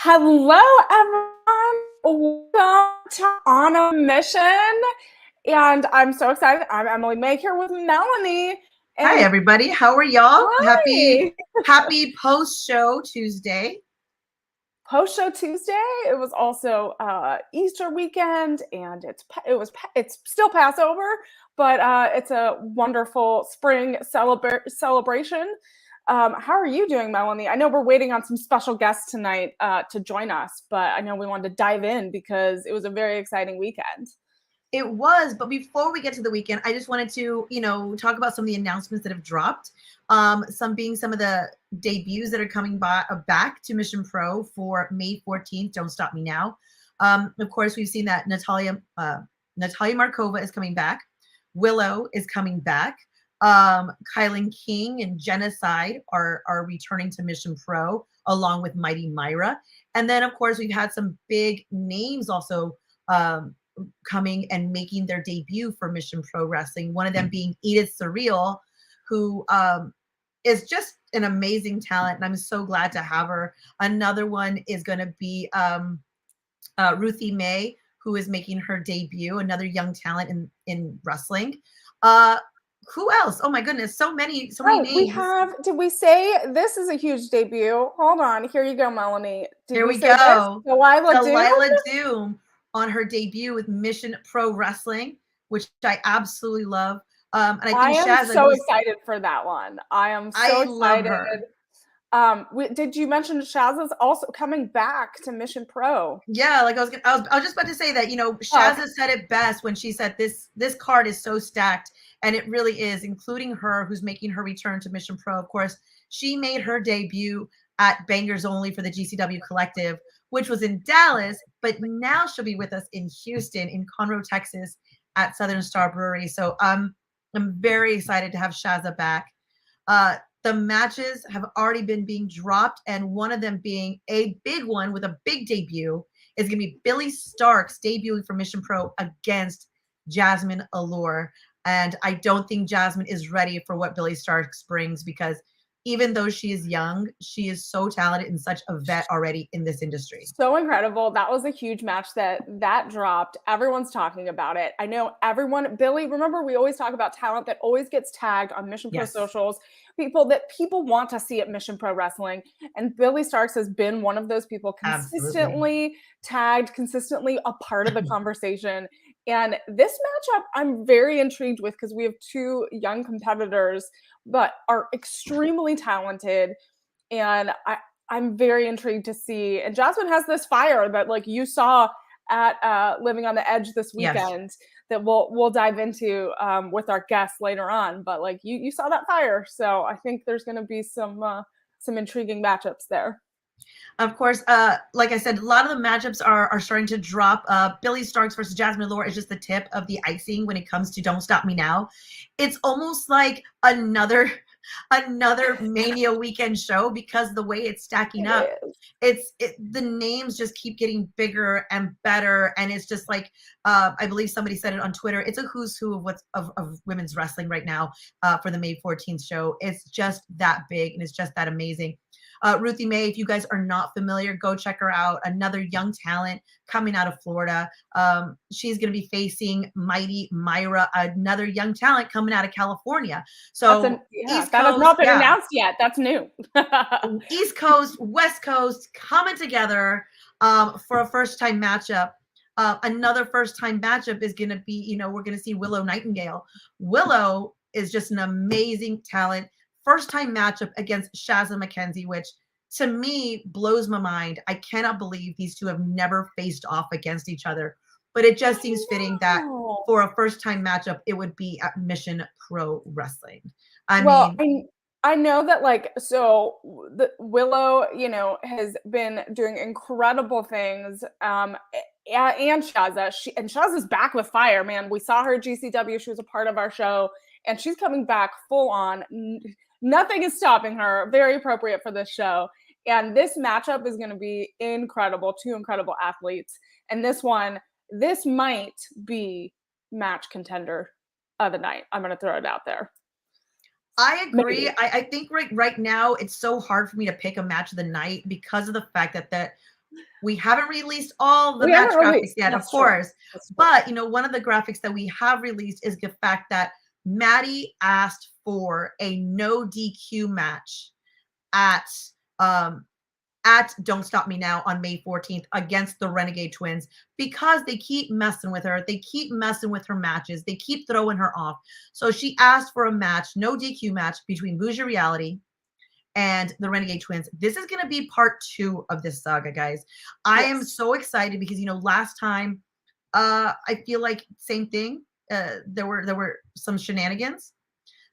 Hello, everyone. Welcome to On a Mission. And I'm so excited. I'm Emily Mae here with Melanie. Hi, And everybody. How are y'all? hi. Happy post-show Tuesday. Post-show Tuesday. It was also Easter weekend, and it's still Passover, but it's a wonderful spring celebration. How are you doing, Melanie? I know we're waiting on some special guests tonight to join us, but I know we wanted to dive in because it was a very exciting weekend. It was, but before we get to the weekend, I just wanted to, talk about some of the announcements that have dropped. Some being some of the debuts that are coming back to Mission Pro for May 14th. Don't Stop Me Now. Of course, we've seen that Natalia Markova is coming back. Willow is coming back. Kylan King and Genocide are returning to Mission Pro along with Mighty Myra. And then, of course, we've had some big names also coming and making their debut for Mission Pro Wrestling. One of them being Edith Surreal, who is just an amazing talent, and I'm so glad to have her. Another one is going to be Ruthie Mae, who is making her debut, another young talent in wrestling. Who else? Oh my goodness, so many names. Did we say this is a huge debut? Hold on, here you go, Melanie. Here we go. Delilah Doom on her debut with Mission Pro Wrestling, which I absolutely love. And I think am so excited for that one. I am so excited. Love her. Did you mention Shazza's also coming back to Mission Pro? Yeah, like I was just about to say that, Shazza said it best when she said this card is so stacked, and it really is, including her, who's making her return to Mission Pro. Of course, she made her debut at Bangers Only for the GCW Collective, which was in Dallas, but now she'll be with us in Houston, in Conroe, Texas, at Southern Star Brewery. So I'm very excited to have Shazza back. The matches have already been being dropped, and one of them being a big one with a big debut is going to be Billy Starks debuting for Mission Pro against Jasmine Allure. And I don't think Jasmine is ready for what Billy Starks brings, because even though she is young, she is so talented and such a vet already in this industry. So incredible. That was a huge match that dropped. Everyone's talking about it. I know everyone. Billy, remember, we always talk about talent that always gets tagged on Mission Pro socials, people that people want to see at Mission Pro Wrestling. And Billy Starks has been one of those people, consistently tagged, consistently a part of the conversation. And this matchup, I'm very intrigued with, because we have two young competitors but are extremely talented. And I'm very intrigued to see. And Jasmine has this fire that, like, you saw at Living on the Edge this weekend, that we'll dive into with our guests later on. But like you saw that fire, so I think there's going to be some intriguing matchups there. Of course, like I said, a lot of the matchups are starting to drop. Billy Starks versus Jasmine Allure is just the tip of the icing when it comes to Don't Stop Me Now. It's almost like another Mania weekend show, because the way it's stacking up, the names just keep getting bigger and better, and it's just like I believe somebody said it on Twitter. It's a who's who of women's wrestling right now for the May 14th show. It's just that big, and it's just that amazing. Ruthie Mae, if you guys are not familiar, go check her out. Another young talent coming out of Florida. She's going to be facing Mighty Myra, another young talent coming out of California. So that has not been announced yet. That's new. East Coast, West Coast coming together for a first-time matchup. Another first-time matchup is going to be, we're going to see Willow Nightingale. Willow is just an amazing talent. First-time matchup against Shazza McKenzie, which to me blows my mind. I cannot believe these two have never faced off against each other, but it just seems fitting that for a first-time matchup, it would be at Mission Pro Wrestling. I know that, like, so the Willow, has been doing incredible things. And Shazza, Shazza's back with fire, man. We saw her at GCW. She was a part of our show, and she's coming back full on. Nothing is stopping her. Very appropriate for this show. And this matchup is going to be incredible. Two incredible athletes. And this might be match contender of the night. I'm going to throw it out there. I agree. I think right now it's so hard for me to pick a match of the night because of the fact that we haven't released all the We match haven't graphics released. yet, of That's true. course. That's true. But, you know, one of the graphics that we have released is the fact that Maddie asked for a no DQ match at um at Don't Stop Me Now on May 14th against the Renegade Twins because they keep messing with her. They keep messing with her matches. They keep throwing her off. So she asked for a match, no DQ match between Bougie Reality and the Renegade Twins. This is going to be part 2 of this saga, guys. I am so excited because, you know, last time I feel like same thing. There were some shenanigans.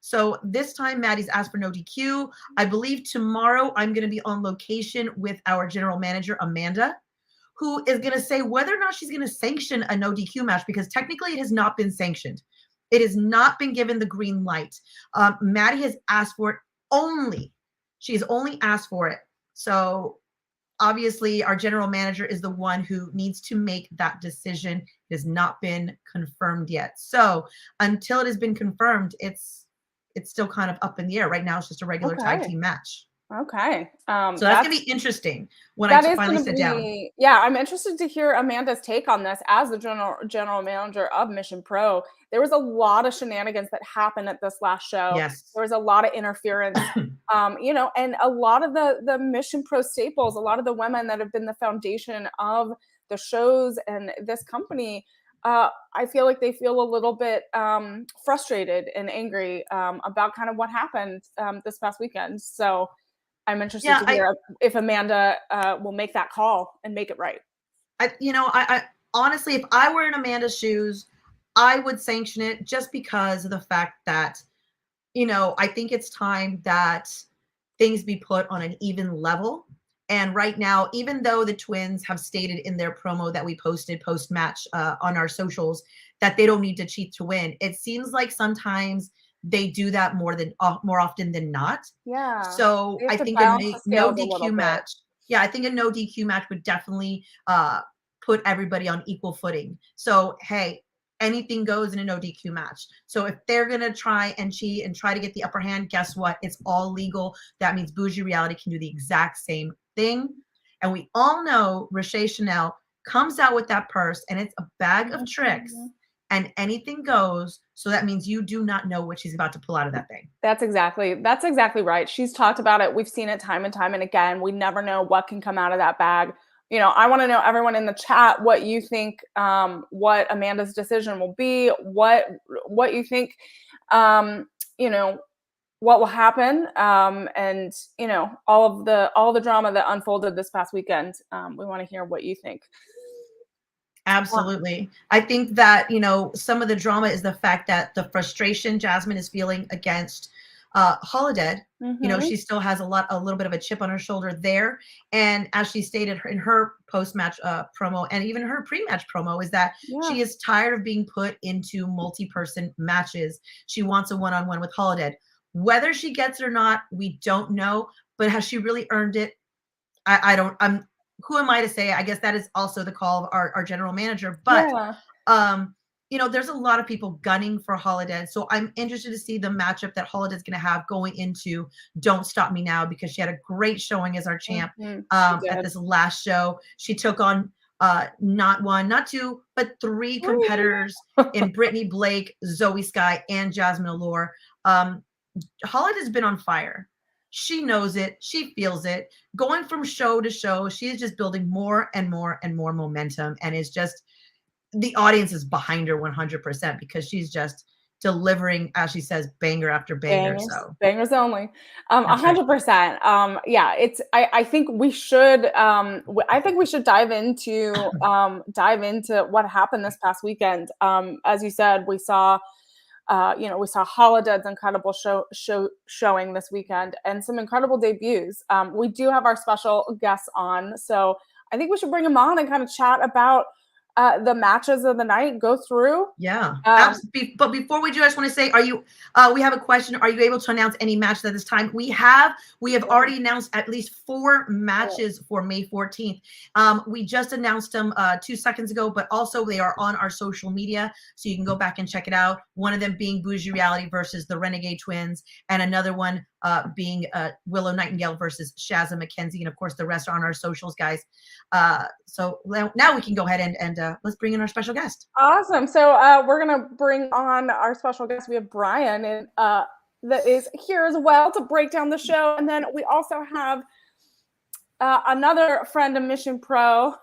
So this time Maddie's asked for no DQ. I believe tomorrow I'm going to be on location with our general manager, Amanda, who is going to say whether or not she's going to sanction a no DQ match because technically it has not been sanctioned. It has not been given the green light. Maddie has asked for it only. She's only asked for it. So obviously our general manager is the one who needs to make that decision. It has not been confirmed yet. So until it has been confirmed, it's still kind of up in the air. Right now, it's just a regular tag team match. Okay. So that's gonna be interesting when I finally sit down. Yeah, I'm interested to hear Amanda's take on this as the general manager of Mission Pro. There was a lot of shenanigans that happened at this last show. Yes. There was a lot of interference, you know, and a lot of the Mission Pro staples, a lot of the women that have been the foundation of the shows and this company, I feel like they feel a little bit frustrated and angry about kind of what happened this past weekend. So I'm interested to hear if Amanda will make that call and make it right. I honestly, if I were in Amanda's shoes, I would sanction it just because of the fact that, you know, I think it's time that things be put on an even level. And right now, even though the twins have stated in their promo that we posted post-match on our socials that they don't need to cheat to win, it seems like sometimes they do that more often than not. Yeah. So I think a no DQ match. Yeah, I think a no DQ match would definitely put everybody on equal footing. So hey, anything goes in a no DQ match. So if they're gonna try and cheat and try to get the upper hand, guess what? It's all legal. That means Bougie Reality can do the exact same thing. And we all know Roche Chanel comes out with that purse and it's a bag of tricks and anything goes. So that means you do not know what she's about to pull out of that thing. That's exactly right. She's talked about it. We've seen it time and time and again. We never know what can come out of that bag. You know, I want to know, everyone in the chat, what you think, what Amanda's decision will be, what you think, you know, what will happen, and you know, all the drama that unfolded this past weekend. We want to hear what you think. Absolutely. I think that, you know, some of the drama is the fact that the frustration Jasmine is feeling against Holiday. You know, she still has a little bit of a chip on her shoulder there. And as she stated in her post-match promo and even her pre-match promo is that she is tired of being put into multi-person matches. She wants a one-on-one with Holiday. Whether she gets it or not, we don't know. But has she really earned it? Who am I to say? I guess that is also the call of our general manager. But you know, there's a lot of people gunning for Holiday. So I'm interested to see the matchup that Holiday's going to have going into Don't Stop Me Now, because she had a great showing as our champ at this last show. She took on not one, not two, but three competitors in Brittany Blake, Zoe Sky, and Jasmine Allure. Holiday's been on fire. She knows it. She feels it. Going from show to show, she is just building more and more and more momentum, and is just, the audience is behind her 100% because she's just delivering, as she says, banger after banger. Bangers only. 100%. Yeah, it's, I think we should, dive into what happened this past weekend. As you said, we saw, we saw Holiday's incredible showing this weekend and some incredible debuts. We do have our special guests on, so I think we should bring them on and kind of chat about the matches of the night, go through. Yeah. But before we do, I just want to say, we have a question. Are you able to announce any matches at this time? We have already announced at least 4 matches for May 14th. We just announced them 2 seconds ago, but also they are on our social media, so you can go back and check it out. One of them being Bougie Reality versus the Renegade Twins, and another one being Willow Nightingale versus Shazza McKenzie. And of course, the rest are on our socials, guys. So now we can go ahead and let's bring in our special guest. Awesome. So we're going to bring on our special guest. We have Brian and that is here as well to break down the show. And then we also have another friend of Mission Pro.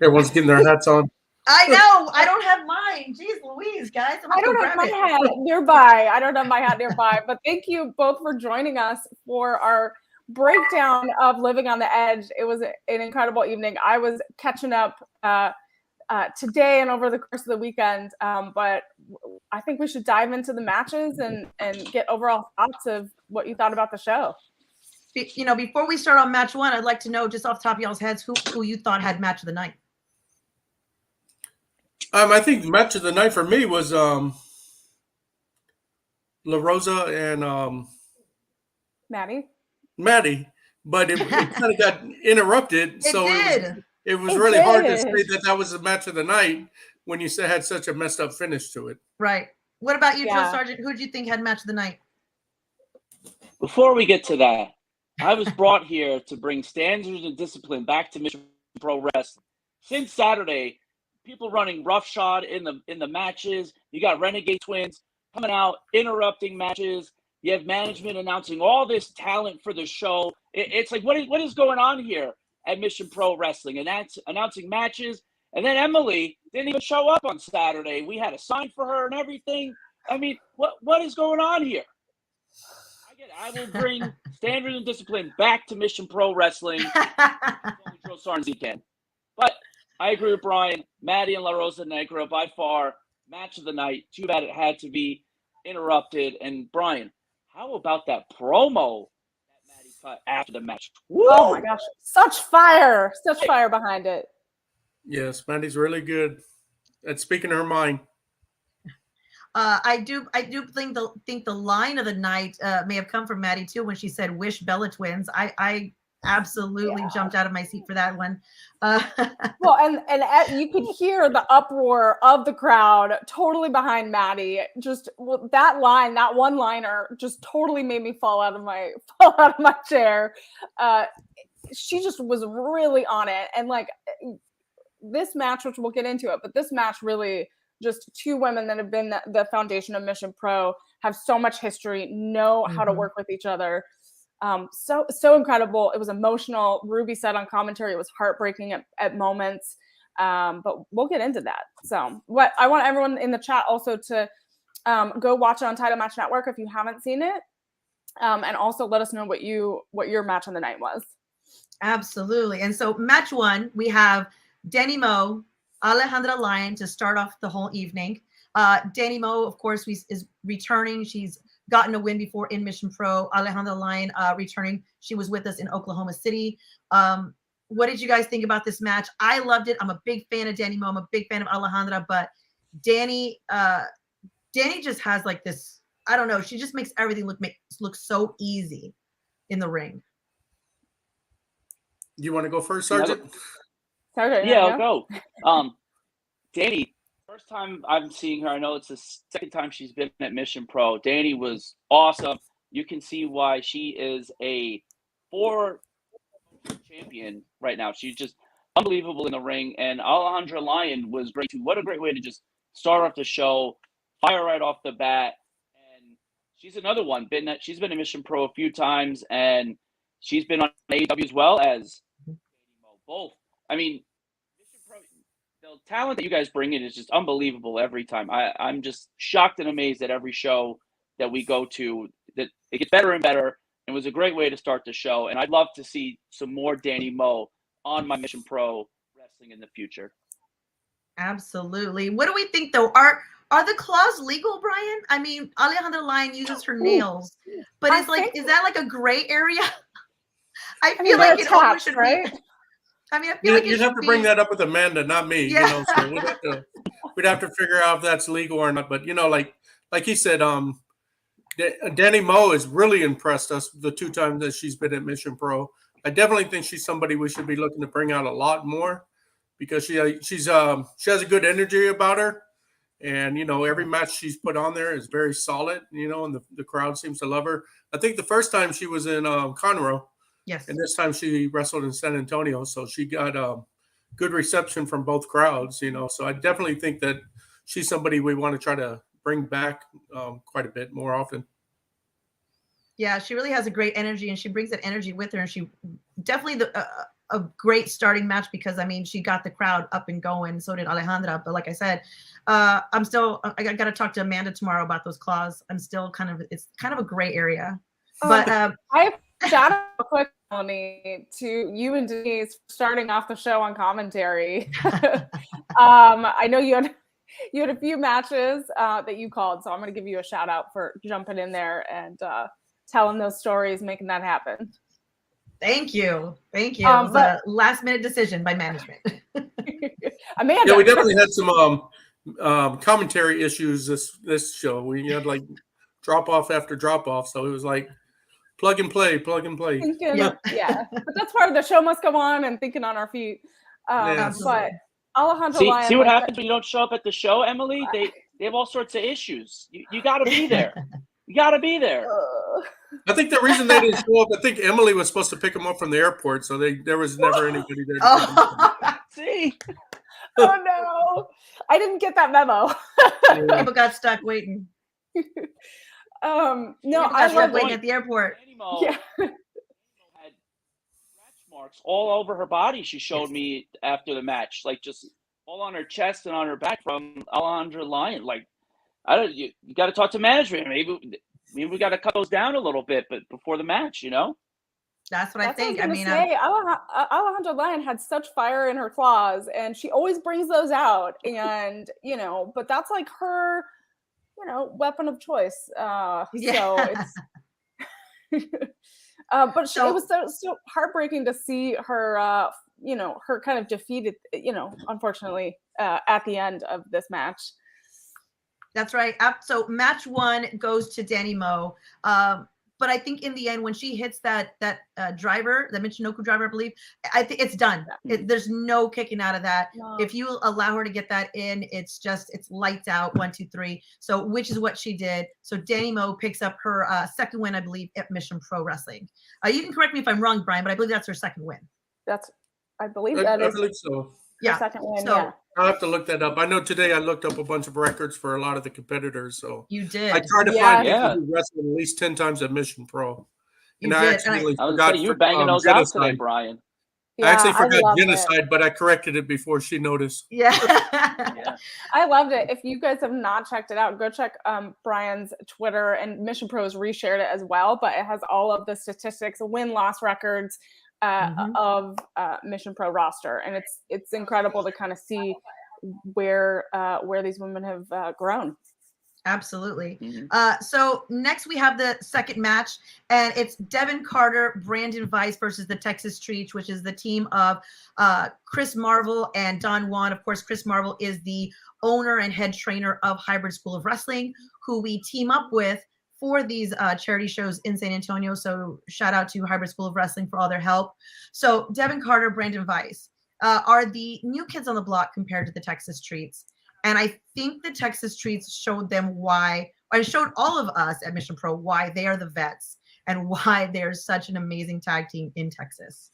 Everyone's getting their hats on. I know. I don't have mine. Jeez Louise, guys. I don't have my hat nearby. I don't have my hat nearby. But thank you both for joining us for our breakdown of Living on the Edge. It was an incredible evening. I was catching up today and over the course of the weekend. But I think we should dive into the matches and get overall thoughts of what you thought about the show. You know, before we start on match one, I'd like to know just off the top of y'all's heads who you thought had match of the night. I think match of the night for me was La Rosa and Maddie, but it kind of got interrupted. It was really hard to say that was the match of the night when you had such a messed up finish to it. Right. What about you, Joe Sargent? Who did you think had match of the night? Before we get to that, I was brought here to bring standards and discipline back to Mission Pro Wrestling. Since Saturday, people running roughshod in the matches. You got Renegade Twins coming out, interrupting matches. You have management announcing all this talent for the show. It's like, what is going on here at Mission Pro Wrestling? And that's announcing matches. And then Emily didn't even show up on Saturday. We had a sign for her and everything. I mean, what is going on here? I will bring standards and discipline back to Mission Pro Wrestling. Only Joe Sarnzi can. But I agree with Brian. Maddie and La Rosa Negra, by far, match of the night. Too bad it had to be interrupted. And Brian, how about that promo that Maddie cut after the match? Woo! Oh my gosh, such fire behind it. Yes, Maddie's really good at speaking her mind. I do think the line of the night may have come from Maddie too when she said "Wish Bella Twins." I absolutely jumped out of my seat for that one. Well, and you could hear the uproar of the crowd totally behind Maddie. Just that one-liner just totally made me fall out of my chair. She just was really on it, and like this match, which we'll get into it, but this match really. Just two women that have been the foundation of Mission Pro, have so much history, know how to work with each other. So incredible. It was emotional. Ruby said on commentary it was heartbreaking at moments, but we'll get into that. So what I want everyone in the chat also to go watch it on Title Match Network if you haven't seen it, and also let us know what your match on the night was. Absolutely. And so match one, we have Danny Moe, Alejandra Lyon to start off the whole evening. Danny Moe, of course, is returning. She's gotten a win before in Mission Pro. Alejandra Lyon returning. She was with us in Oklahoma City. What did you guys think about this match? I loved it. I'm a big fan of Danny Moe. I'm a big fan of Alejandra, but Danny just has like this, I don't know, she just makes everything look so easy in the ring. You want to go first, Sergeant? Yeah, I'll go. Danny, first time I'm seeing her, I know it's the second time she's been at Mission Pro. Danny was awesome. You can see why she is a 4 champion right now. She's just unbelievable in the ring. And Alejandra Lyon was great too. What a great way to just start off the show, fire right off the bat. And she's another one. She's been in Mission Pro a few times, and she's been on AEW as well as both. I mean, the talent that you guys bring in is just unbelievable every time. I'm just shocked and amazed at every show that we go to, that it gets better and better. It was a great way to start the show, and I'd love to see some more Danny Moe on my Mission Pro Wrestling in the future. Absolutely. What do we think, though? Are the claws legal, Brian? I mean, Alejandra Lyon uses her nails, but is that like a gray area? I feel like it almost should be. I mean, I feel like you'd have to bring that up with Amanda, not me. Yeah. So we'd have to figure out if that's legal or not. But like he said, Danny Moe has really impressed us the 2 times that she's been at Mission Pro. I definitely think she's somebody we should be looking to bring out a lot more, because she has a good energy about her, And, every match she's put on there is very solid, and the crowd seems to love her. I think the first time she was in Conroe, Yes. and this time she wrestled in San Antonio. So she got good reception from both crowds, So I definitely think that she's somebody we want to try to bring back quite a bit more often. Yeah, she really has a great energy, and she brings that energy with her. And she definitely a great starting match because, I mean, she got the crowd up and going. So did Alejandra. But like I said, I got to talk to Amanda tomorrow about those claws. I'm still it's kind of a gray area. But I have a shout out quick, Melanie, to you and Denise for starting off the show on commentary. I know you had a few matches that you called, so I'm going to give you a shout out for jumping in there and telling those stories, making that happen. Thank you. It was a last minute decision by management. Amanda. Yeah, we definitely had some commentary issues this show. We had like drop off after drop off, so it was like plug and play. Yep. Yeah, but that's part of the show must go on and thinking on our feet. But Alejandro, see what happens when you don't show up at the show, Emily? They have all sorts of issues. You got to be there. You got to be there. I think the reason they didn't show up, I think Emily was supposed to pick them up from the airport, so there was never anybody there. See? Oh no, I didn't get that memo. People got stuck waiting. No, I love waiting at the airport. Yeah. Had scratch marks all over her body. She showed me after the match, like just all on her chest and on her back from Alejandra Lyon. Like, you got to talk to management. Maybe we got to cut those down a little bit, but before the match, That's what I think. I mean, Alejandra Lyon had such fire in her claws, and she always brings those out. And but that's like her, weapon of choice. So it's. But it was so heartbreaking to see her, her kind of defeated, unfortunately, at the end of this match. That's right. So match 1 goes to Danny Moe. But I think in the end, when she hits that driver, the Michinoku driver, I believe, I think it's done. There's no kicking out of that. No. If you allow her to get that in, it's lights out, 1, 2, 3. So which is what she did. So Danny Moe picks up her second win, I believe, at Mission Pro Wrestling. You can correct me if I'm wrong, Brian, but I believe that's her second win. I believe so. Yeah. Second win. So, yeah. I'll have to look that up. I know today I looked up a bunch of records for a lot of the competitors. So you did. I tried to find people who wrestled at least 10 times at Mission Pro. And I accidentally forgot. You were banging those out today, Brian. I actually forgot Genocide, but I corrected it before she noticed. Yeah. I loved it. If you guys have not checked it out, go check Brian's Twitter, and Mission Pro has reshared it as well, but it has all of the statistics, win-loss records of Mission Pro roster. And it's incredible to kind of see where these women have grown. Absolutely. So next we have the second match, and it's Devin Carter, Brandon Weiss versus the Texas Treach, which is the team of Chris Marvel and Don Juan. Of course, Chris Marvel is the owner and head trainer of Hybrid School of Wrestling, who we team up with for these charity shows in San Antonio. So shout out to Hybrid School of Wrestling for all their help. So Devin Carter, Brandon Weiss are the new kids on the block compared to the Texas Treats. And I think the Texas Treats showed them why, or showed all of us at Mission Pro why they are the vets and why they're such an amazing tag team in Texas.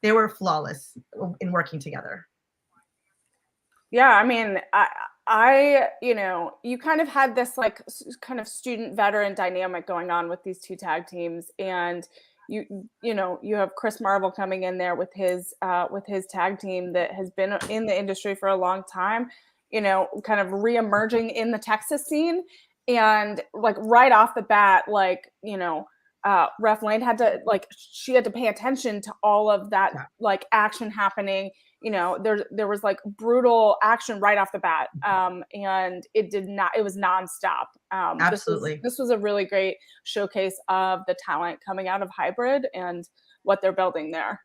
They were flawless in working together. Yeah, I mean, I you kind of had this like kind of student veteran dynamic going on with these two tag teams, and you have Chris Marvel coming in there with his tag team that has been in the industry for a long time, kind of reemerging in the Texas scene, and like right off the bat, like Ref Lane had to pay attention to all of that like action happening. There was like brutal action right off the bat, and it was nonstop. Absolutely. This was a really great showcase of the talent coming out of Hybrid and what they're building there.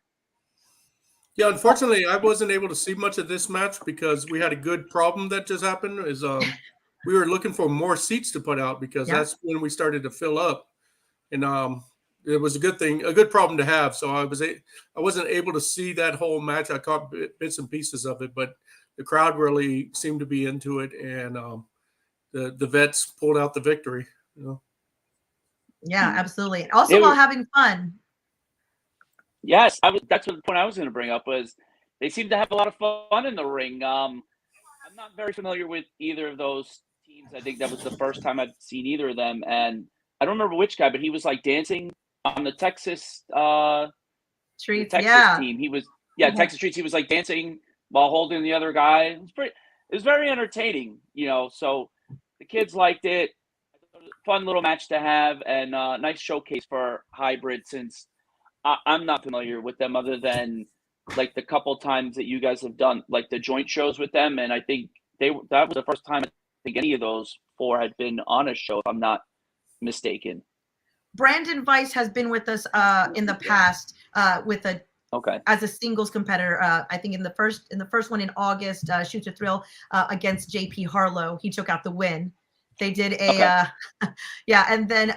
Yeah, unfortunately, I wasn't able to see much of this match because we had a good problem that just happened. We were looking for more seats to put out because that's when we started to fill up, and it was a good problem to have. So I wasn't able to see that whole match. I caught bits and pieces of it, but the crowd really seemed to be into it, and the vets pulled out the victory. You know? Yeah, absolutely. Also, while having fun. Yes, that's what the point I was going to bring up was they seem to have a lot of fun in the ring. I'm not very familiar with either of those teams. I think that was the first time I've seen either of them, and I don't remember which guy, but he was like dancing on the Texas Treats, team. He was Texas Treats. He was like dancing while holding the other guy. It was very entertaining, you know. So the kids liked it. Fun little match to have, and nice showcase for Hybrid since I'm not familiar with them other than like the couple times that you guys have done like the joint shows with them, and I think that was the first time I think any of those four had been on a show, if I'm not mistaken. Brandon Weiss has been with us in the past with as a singles competitor. I think in the first one in August, Shoot to Thrill against JP Harlow, he took out the win. They did a and then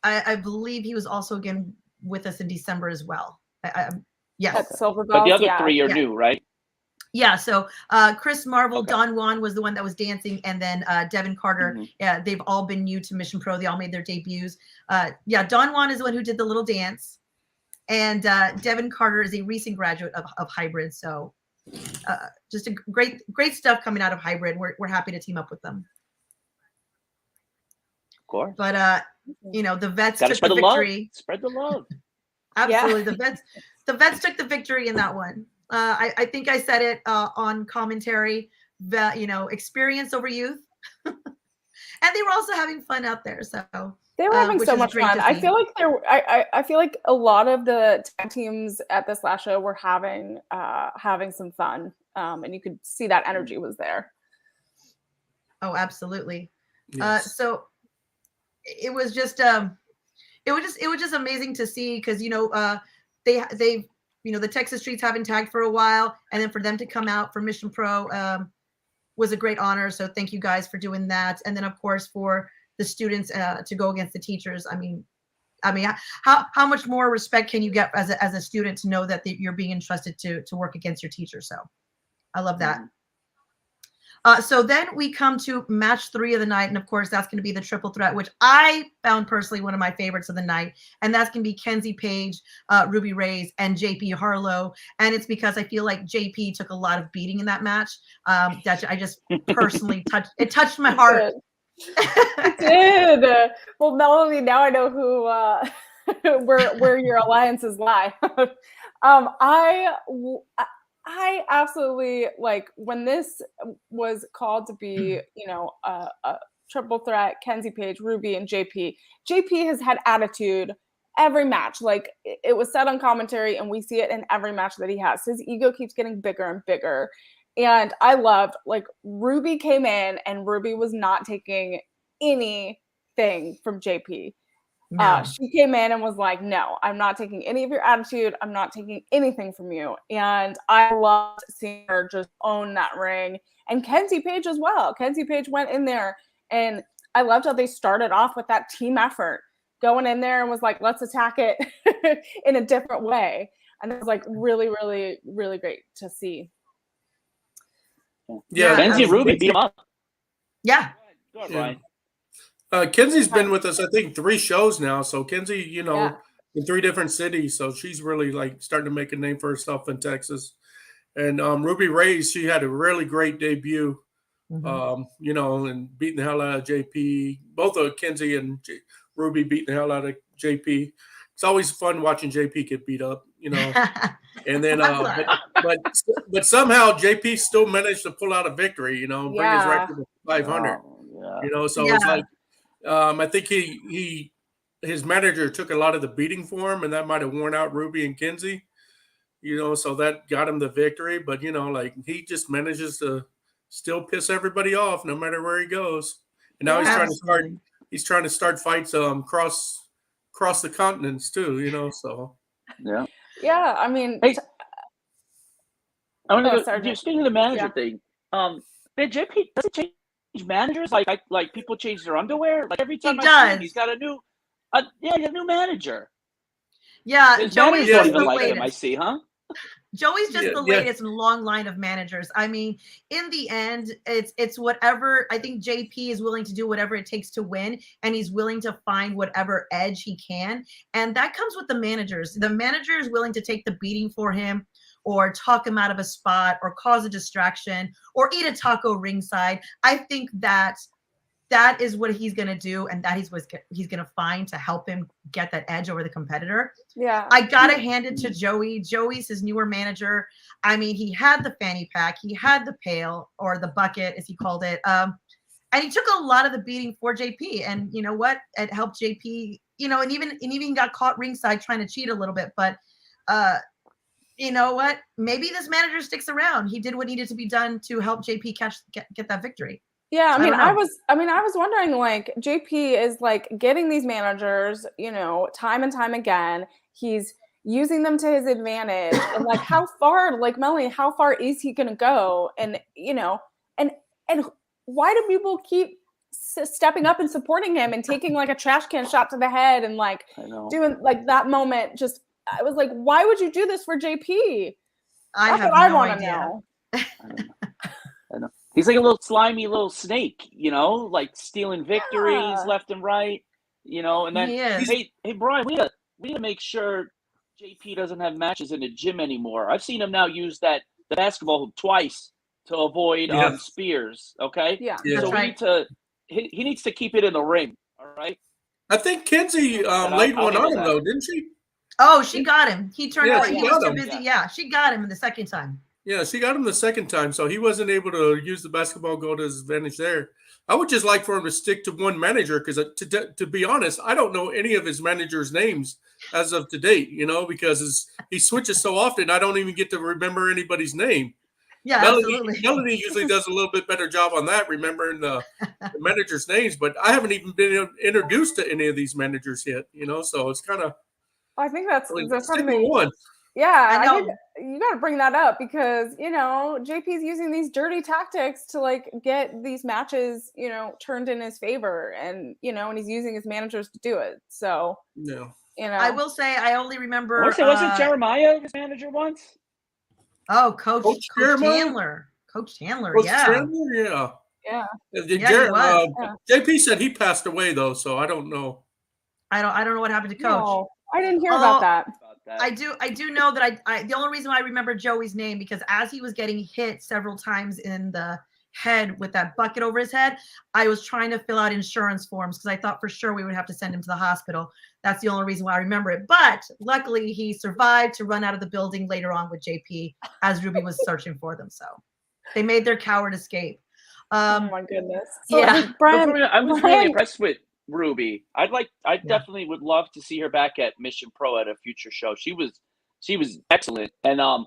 I believe he was also again with us in December as well. Yes. Silver But the Bells, other three are new, right? Yeah, so Chris Marvel, Don Juan was the one that was dancing, and then Devin Carter. Yeah, they've all been new to Mission Pro. They all made their debuts. Don Juan is the one who did the little dance, and Devin Carter is a recent graduate of Hybrid. So just a great stuff coming out of Hybrid. We're happy to team up with them. Of course. But the vets took the victory. Love. Spread the love. Absolutely, the vets took the victory in that one. I think I said it on commentary that, experience over youth. And they were also having fun out there. So they were having so much fun. I feel like I feel like a lot of the tag teams at this last show were having some fun. And you could see that energy was there. Oh, absolutely. Yes. So it was just amazing to see because they've the Texas Streets haven't tagged for a while, and then for them to come out for Mission Pro was a great honor. So thank you guys for doing that. And then of course for the students to go against the teachers. I mean, how much more respect can you get as a student to know that you're being entrusted to work against your teacher? So I love that. So then we come to match 3 of the night. And of course, that's going to be the triple threat, which I found personally one of my favorites of the night. And that's going to be Kenzie Page, Ruby Reyes, and JP Harlow. And it's because I feel like JP took a lot of beating in that match. That I just personally touched my heart. It did. Well, Melanie, now I know who where your alliances lie. I absolutely like when this was called to be, a triple threat, Kenzie Page, Ruby, and JP. JP has had attitude every match. Like it was said on commentary, and we see it in every match that he has. His ego keeps getting bigger and bigger. And I loved, like, Ruby came in, and Ruby was not taking anything from JP. No. She came in and was like, no, I'm not taking any of your attitude. I'm not taking anything from you. And I loved seeing her just own that ring. And Kenzie Page as well. Kenzie Page went in there, and I loved how they started off with that team effort, going in there and was like, let's attack it in a different way. And it was like really, really, really great to see. Yeah. Kenzie Ruby beat him up. Yeah. Go ahead, Brian. Kenzie's been with us, I think, 3 shows now. So Kenzie, in 3 different cities. So she's really like starting to make a name for herself in Texas. And Ruby Reyes, she had a really great debut, and beating the hell out of JP. Both of Kenzie and Ruby beating the hell out of JP. It's always fun watching JP get beat up, And then, but somehow JP still managed to pull out a victory, bring his record to 500. So it's like, I think his manager took a lot of the beating for him, and that might have worn out Ruby and Kenzie, so that got him the victory. But he just manages to still piss everybody off no matter where he goes. And now he's trying to start fights across the continents too, So yeah, I mean, hey, I want to speaking of the manager thing. JP does it change managers like people change their underwear? Like every time he's got a new he has a new manager. Yeah, his managers don't even like him. I see, huh? Joey's just the latest in a long line of managers. I mean, in the end, it's whatever. I think JP is willing to do whatever it takes to win, and he's willing to find whatever edge he can. And that comes with the managers. The manager is willing to take the beating for him, or talk him out of a spot, or cause a distraction, or eat a taco ringside. I think that is what he's going to do, and that he's going to find to help him get that edge over the competitor. Yeah. I got to hand it to Joey. Joey's his newer manager. I mean, he had the fanny pack. He had the pail, or the bucket, as he called it. And he took a lot of the beating for JP. And you know what? It helped JP, and even got caught ringside trying to cheat a little bit. But you know what? Maybe this manager sticks around. He did what needed to be done to help JP get that victory. Yeah, I was wondering, like, JP is like getting these managers, time and time again. He's using them to his advantage, and like, how far, like Melanie, how far is he going to go? And and why do people keep stepping up and supporting him and taking like a trash can shot to the head and like doing like that moment? Just, I was like, why would you do this for JP? That's what I want to know. I know. He's like a little slimy little snake, like stealing victories left and right, and then hey Brian, we need to make sure JP doesn't have matches in the gym anymore. I've seen him now use the basketball hoop twice to avoid spears. Okay. Yeah. So he needs to keep it in the ring. All right. I think Kenzie laid one on him though, didn't she? Oh, she got him. He turned out he was too busy. Yeah, she got him the second time. Yeah, she got him the second time, so he wasn't able to use the basketball goal to his advantage there. I would just like for him to stick to one manager because, to be honest, I don't know any of his managers' names as of to date, because he switches so often, I don't even get to remember anybody's name. Yeah, absolutely. Melanie usually does a little bit better job on that, remembering the managers' names, but I haven't even been introduced to any of these managers yet, so it's kind of. I think that's something. One. Yeah, I think you got to bring that up because, JP's using these dirty tactics to like get these matches, turned in his favor, and, and he's using his managers to do it. So, I will say, I only remember. Wasn't Jeremiah his manager once? Oh, Coach Chandler. Coach Chandler, yeah. Yeah. JP said he passed away though, so I don't know. I don't know what happened to Coach. No, I didn't hear about that. I do know that I the only reason why I remember Joey's name, because as he was getting hit several times in the head with that bucket over his head, I was trying to fill out insurance forms because I thought for sure we would have to send him to the hospital. That's the only reason why I remember it. But luckily he survived to run out of the building later on with JP as Ruby was searching for them. So they made their coward escape. Oh my goodness. So Brian, I was really impressed with Ruby. I definitely would love to see her back at Mission Pro at a future show. She was excellent. And oh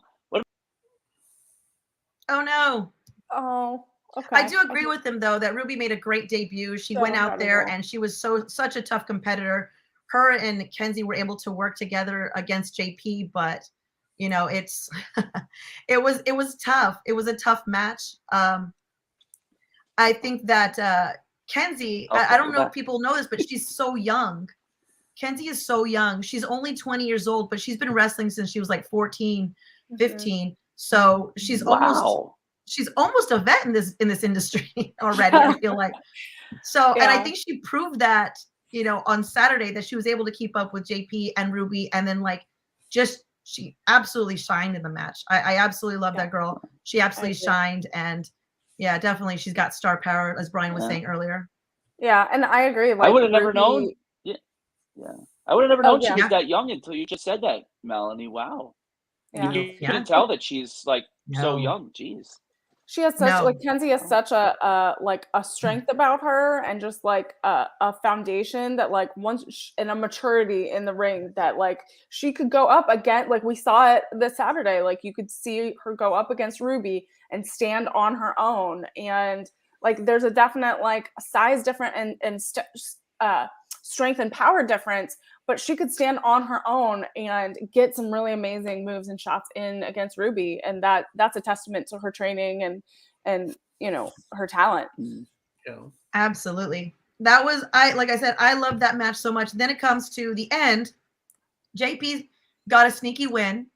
no. Oh, okay. I do agree with him though that Ruby made a great debut. She went out there and she was such a tough competitor. Her and Kenzie were able to work together against JP, but it's it was tough. It was a tough match. I think that Kenzie, I don't know if people know this, but she's so young. Kenzie is so young. She's only 20 years old, but she's been wrestling since she was like 14, 15. So she's almost a vet in this industry already, I feel like. So, and I think she proved that, on Saturday that she was able to keep up with JP and Ruby, and then she absolutely shined in the match. I absolutely love that girl. She absolutely shined, and yeah, definitely. She's got star power, as Brian was saying earlier. Yeah, and I agree. I would have never known. Yeah. I would have never known she was that young until you just said that, Melanie. Wow. Yeah. You can tell that she's so young. Jeez. She has such Kenzie has such a strength about her, and just like a foundation that and a maturity in the ring that she could go up against. Like we saw it this Saturday. Like you could see her go up against Ruby and stand on her own, and there's a definite size difference and strength and power difference, but she could stand on her own and get some really amazing moves and shots in against Ruby, and that's a testament to her training and her talent. Yeah, absolutely. That was like I said, I love that match so much. Then it comes to the end. JP got a sneaky win.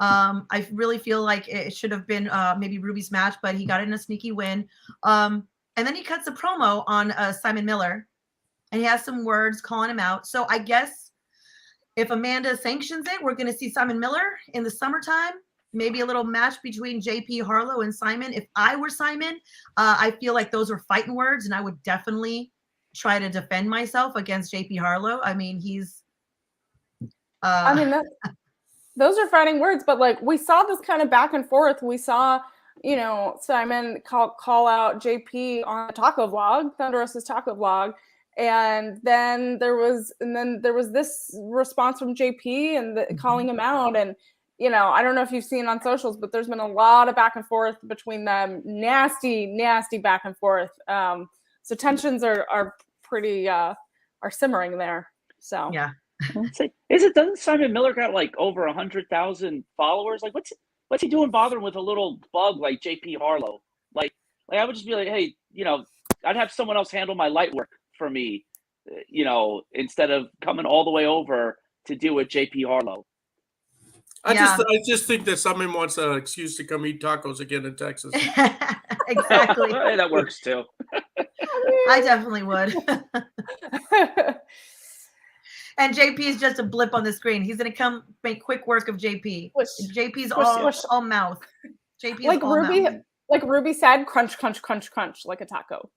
I really feel like it should have been maybe Ruby's match, but he got it in a sneaky win. And then he cuts a promo on Simon Miller, and he has some words calling him out. So I guess if Amanda sanctions it, we're going to see Simon Miller in the summertime. Maybe a little match between JP Harlow and Simon. If I were Simon, I feel like those were fighting words, and I would definitely try to defend myself against JP Harlow. I mean, he's. I mean, those are fighting words, but like we saw this kind of back and forth. We saw, Simon call out JP on the taco vlog, Thunderosa's taco vlog. And then there was this response from JP and calling him out. And, I don't know if you've seen on socials, but there's been a lot of back and forth between them. Nasty, nasty back and forth. So tensions are pretty, are simmering there. So, yeah. Doesn't Simon Miller got like over 100,000 followers? Like, what's he doing bothering with a little bug like JP Harlow? Like I would just be like, hey, I'd have someone else handle my light work for me, instead of coming all the way over to deal with JP Harlow. I just think that Simon wants an excuse to come eat tacos again in Texas. Exactly. Hey, that works too. I definitely would. And JP is just a blip on the screen. He's gonna come make quick work of JP. JP's all mouth. JP like all Ruby, mouth. like Ruby said, crunch, crunch, crunch, crunch, like a taco.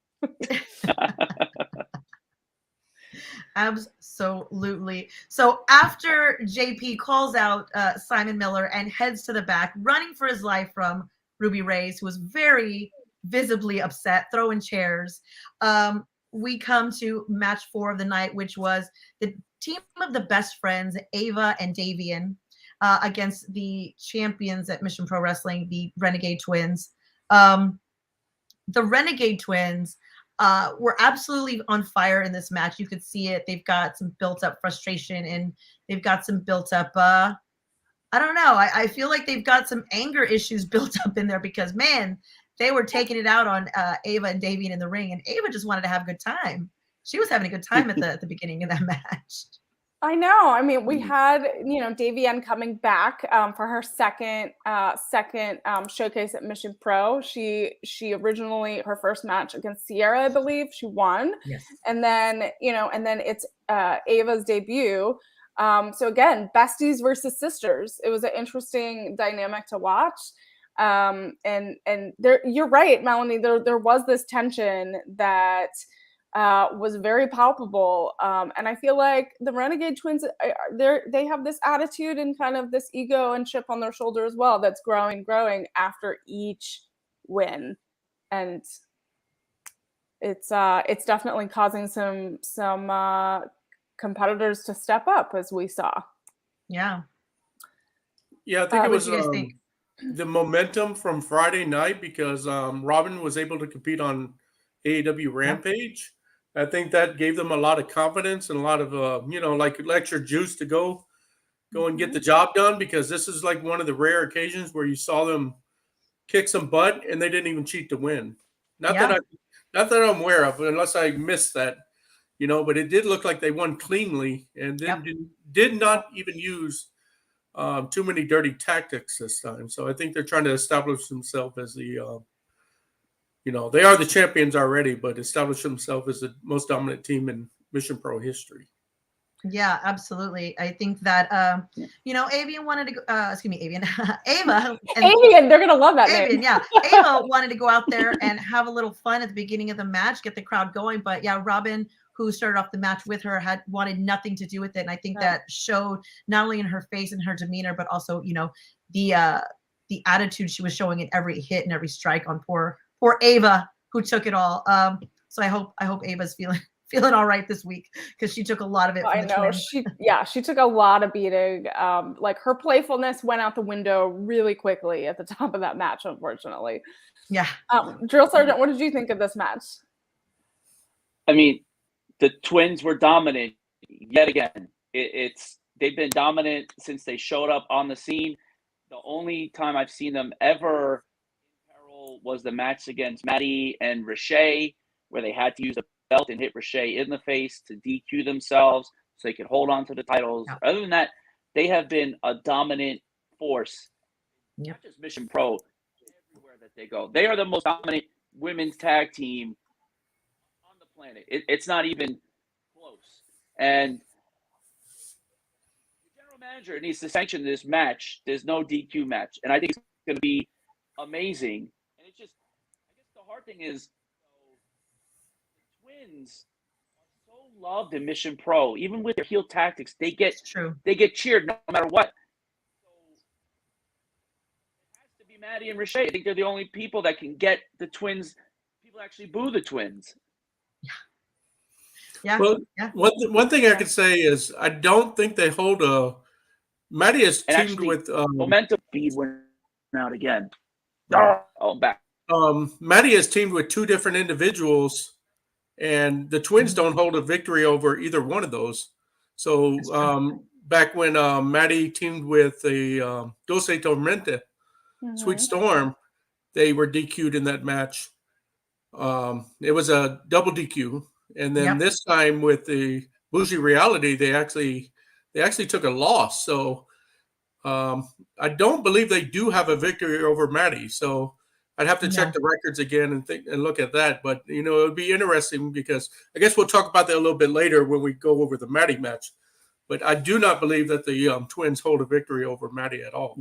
Absolutely. So after JP calls out Simon Miller and heads to the back, running for his life from Ruby Reyes, who was very visibly upset, throwing chairs, we come to match 4 of the night, which was the team of the best friends, Ava and Davian, against the champions at Mission Pro Wrestling, the Renegade Twins. The Renegade Twins were absolutely on fire in this match. You could see it. They've got some built-up frustration, and they've got some built-up, I don't know. I feel like they've got some anger issues built up in there because, man, they were taking it out on Ava and Davian in the ring, and Ava just wanted to have a good time. She was having a good time at the beginning of that match. I know. I mean, we had, Davian coming back for her second showcase at Mission Pro. She originally, her first match against Sierra, I believe, she won. Yes. And then, it's Ava's debut. So again, besties versus sisters. It was an interesting dynamic to watch. And there, you're right, Melanie, there was this tension that was very palpable. And I feel like the Renegade Twins, they have this attitude and kind of this ego and chip on their shoulder as well that's growing after each win. And it's definitely causing some competitors to step up, as we saw. Yeah. Yeah, I think it was think? The momentum from Friday night because Robin was able to compete on AEW Rampage. I think that gave them a lot of confidence and a lot of, like extra juice to go and get the job done, because this is like one of the rare occasions where you saw them kick some butt and they didn't even cheat to win. Not that I'm aware of, unless I missed that, but it did look like they won cleanly and did not even use too many dirty tactics this time. So I think they're trying to establish themselves as the, they are the champions already, but establish themselves as the most dominant team in Mission Pro history. Yeah, absolutely. I think that, Avian wanted to go, Avian, Ava. Avian, they're going to love that name. Yeah. Ava wanted to go out there and have a little fun at the beginning of the match, get the crowd going. But yeah, Robin, who started off the match with her, had wanted nothing to do with it. And I think that showed not only in her face and her demeanor, but also, the attitude she was showing in every hit and every strike on poor Ava, who took it all. So I hope Ava's feeling all right this week, because she took a lot of it. I know she took a lot of beating. Like her playfulness went out the window really quickly at the top of that match, unfortunately. Yeah. Drill Sergeant, what did you think of this match? I mean, the Twins were dominant yet again. They've been dominant since they showed up on the scene. The only time I've seen them ever in peril was the match against Maddie and Riche, where they had to use the belt and hit Riche in the face to DQ themselves so they could hold on to the titles. Yeah. Other than that, they have been a dominant force not just Mission Pro, everywhere that they go. They are the most dominant women's tag team on the planet. It's not even close. And the general manager needs to sanction this match. There's no DQ match. And I think it's going to be amazing. And it's just, I guess the hard thing is, the twins are so loved in Mission Pro. Even with their heel tactics, they get cheered no matter what. So it has to be Maddie and Riche. I think they're the only people that can get the twins. People actually boo the twins. Yeah. Well, one thing I could say is I don't think they hold a. Maddie is teamed with momentum feed went out again. Oh, I'm back. Maddie is teamed with two different individuals, and the twins don't hold a victory over either one of those. So back when Maddie teamed with the Dulce Tormenta, Sweet Storm, they were DQ'd in that match. It was a double DQ. And then this time with the Bougie Reality, they actually took a loss. So I don't believe they do have a victory over Maddie. So I'd have to check the records again and look at that. But it would be interesting because I guess we'll talk about that a little bit later when we go over the Maddie match. But I do not believe that the twins hold a victory over Maddie at all.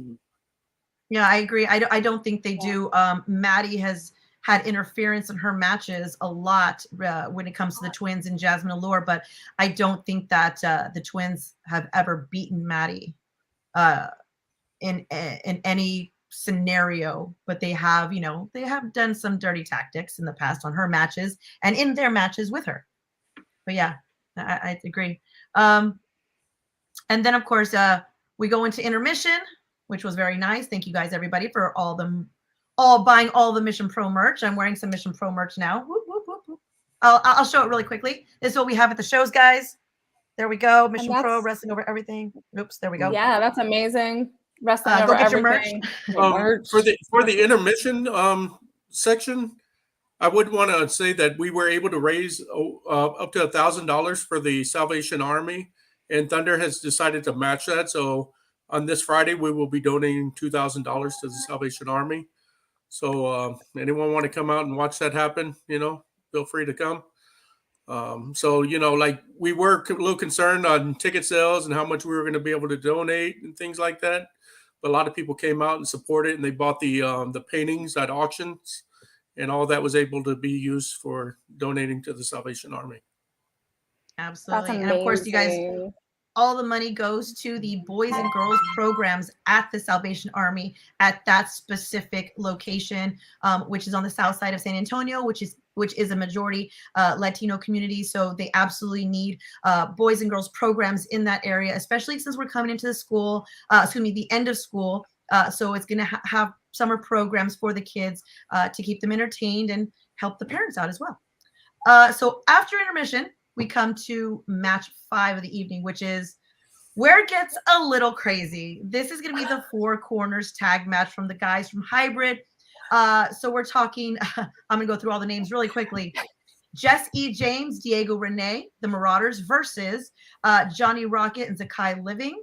Yeah, I agree. I don't think they do. Maddie has had interference in her matches a lot when it comes to the twins and Jasmine Allure, but I don't think that the twins have ever beaten Maddie in any scenario. But they have, they have done some dirty tactics in the past on her matches and in their matches with her. But yeah, I agree. And then of course we go into intermission, which was very nice. Thank you guys, everybody, for all buying all the Mission Pro merch. I'm wearing some Mission Pro merch now. Whoop, whoop, whoop, whoop. I'll show it really quickly. This is what we have at the shows, guys. There we go. Mission Pro, wrestling over everything. Oops, there we go. Yeah, that's amazing. Wrestling over everything. For the intermission section, I would want to say that we were able to raise up to $1,000 for the Salvation Army, and Thunder has decided to match that. So on this Friday, we will be donating $2,000 to the Salvation Army. So anyone want to come out and watch that happen, feel free to come. So, like we were a little concerned on ticket sales and how much we were going to be able to donate and things like that. But a lot of people came out and supported, and they bought the paintings at auctions, and all that was able to be used for donating to the Salvation Army. Absolutely. And of course, you guys, all the money goes to the boys and girls programs at the Salvation Army at that specific location, which is on the south side of San Antonio, which is a majority Latino community. So they absolutely need boys and girls programs in that area, especially since we're coming into the end of school. So it's going to have summer programs for the kids to keep them entertained and help the parents out as well. So after intermission, we come to match 5 of the evening, which is where it gets a little crazy. This is going to be the 4 corners tag match from the guys from Hybrid. So we're talking, I'm going to go through all the names really quickly. Jess E. James, Diego Renee, the Marauders versus Johnny Rocket and Zakai Living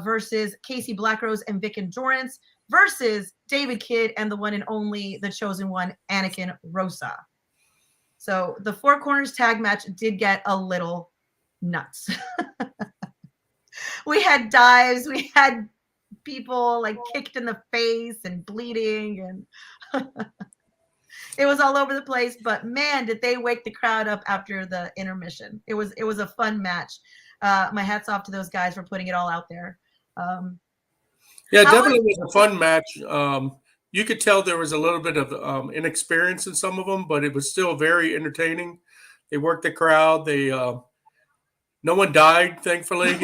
versus Casey Blackrose and Vic Endurance versus David Kidd and the one and only, the chosen one, Anakin Rosa. So the 4 corners tag match did get a little nuts. We had dives. We had people like kicked in the face and bleeding, and it was all over the place. But man, did they wake the crowd up after the intermission. It was a fun match. My hat's off to those guys for putting it all out there. Yeah, definitely was a fun match. You could tell there was a little bit of inexperience in some of them, but it was still very entertaining. They worked the crowd. They no one died, thankfully.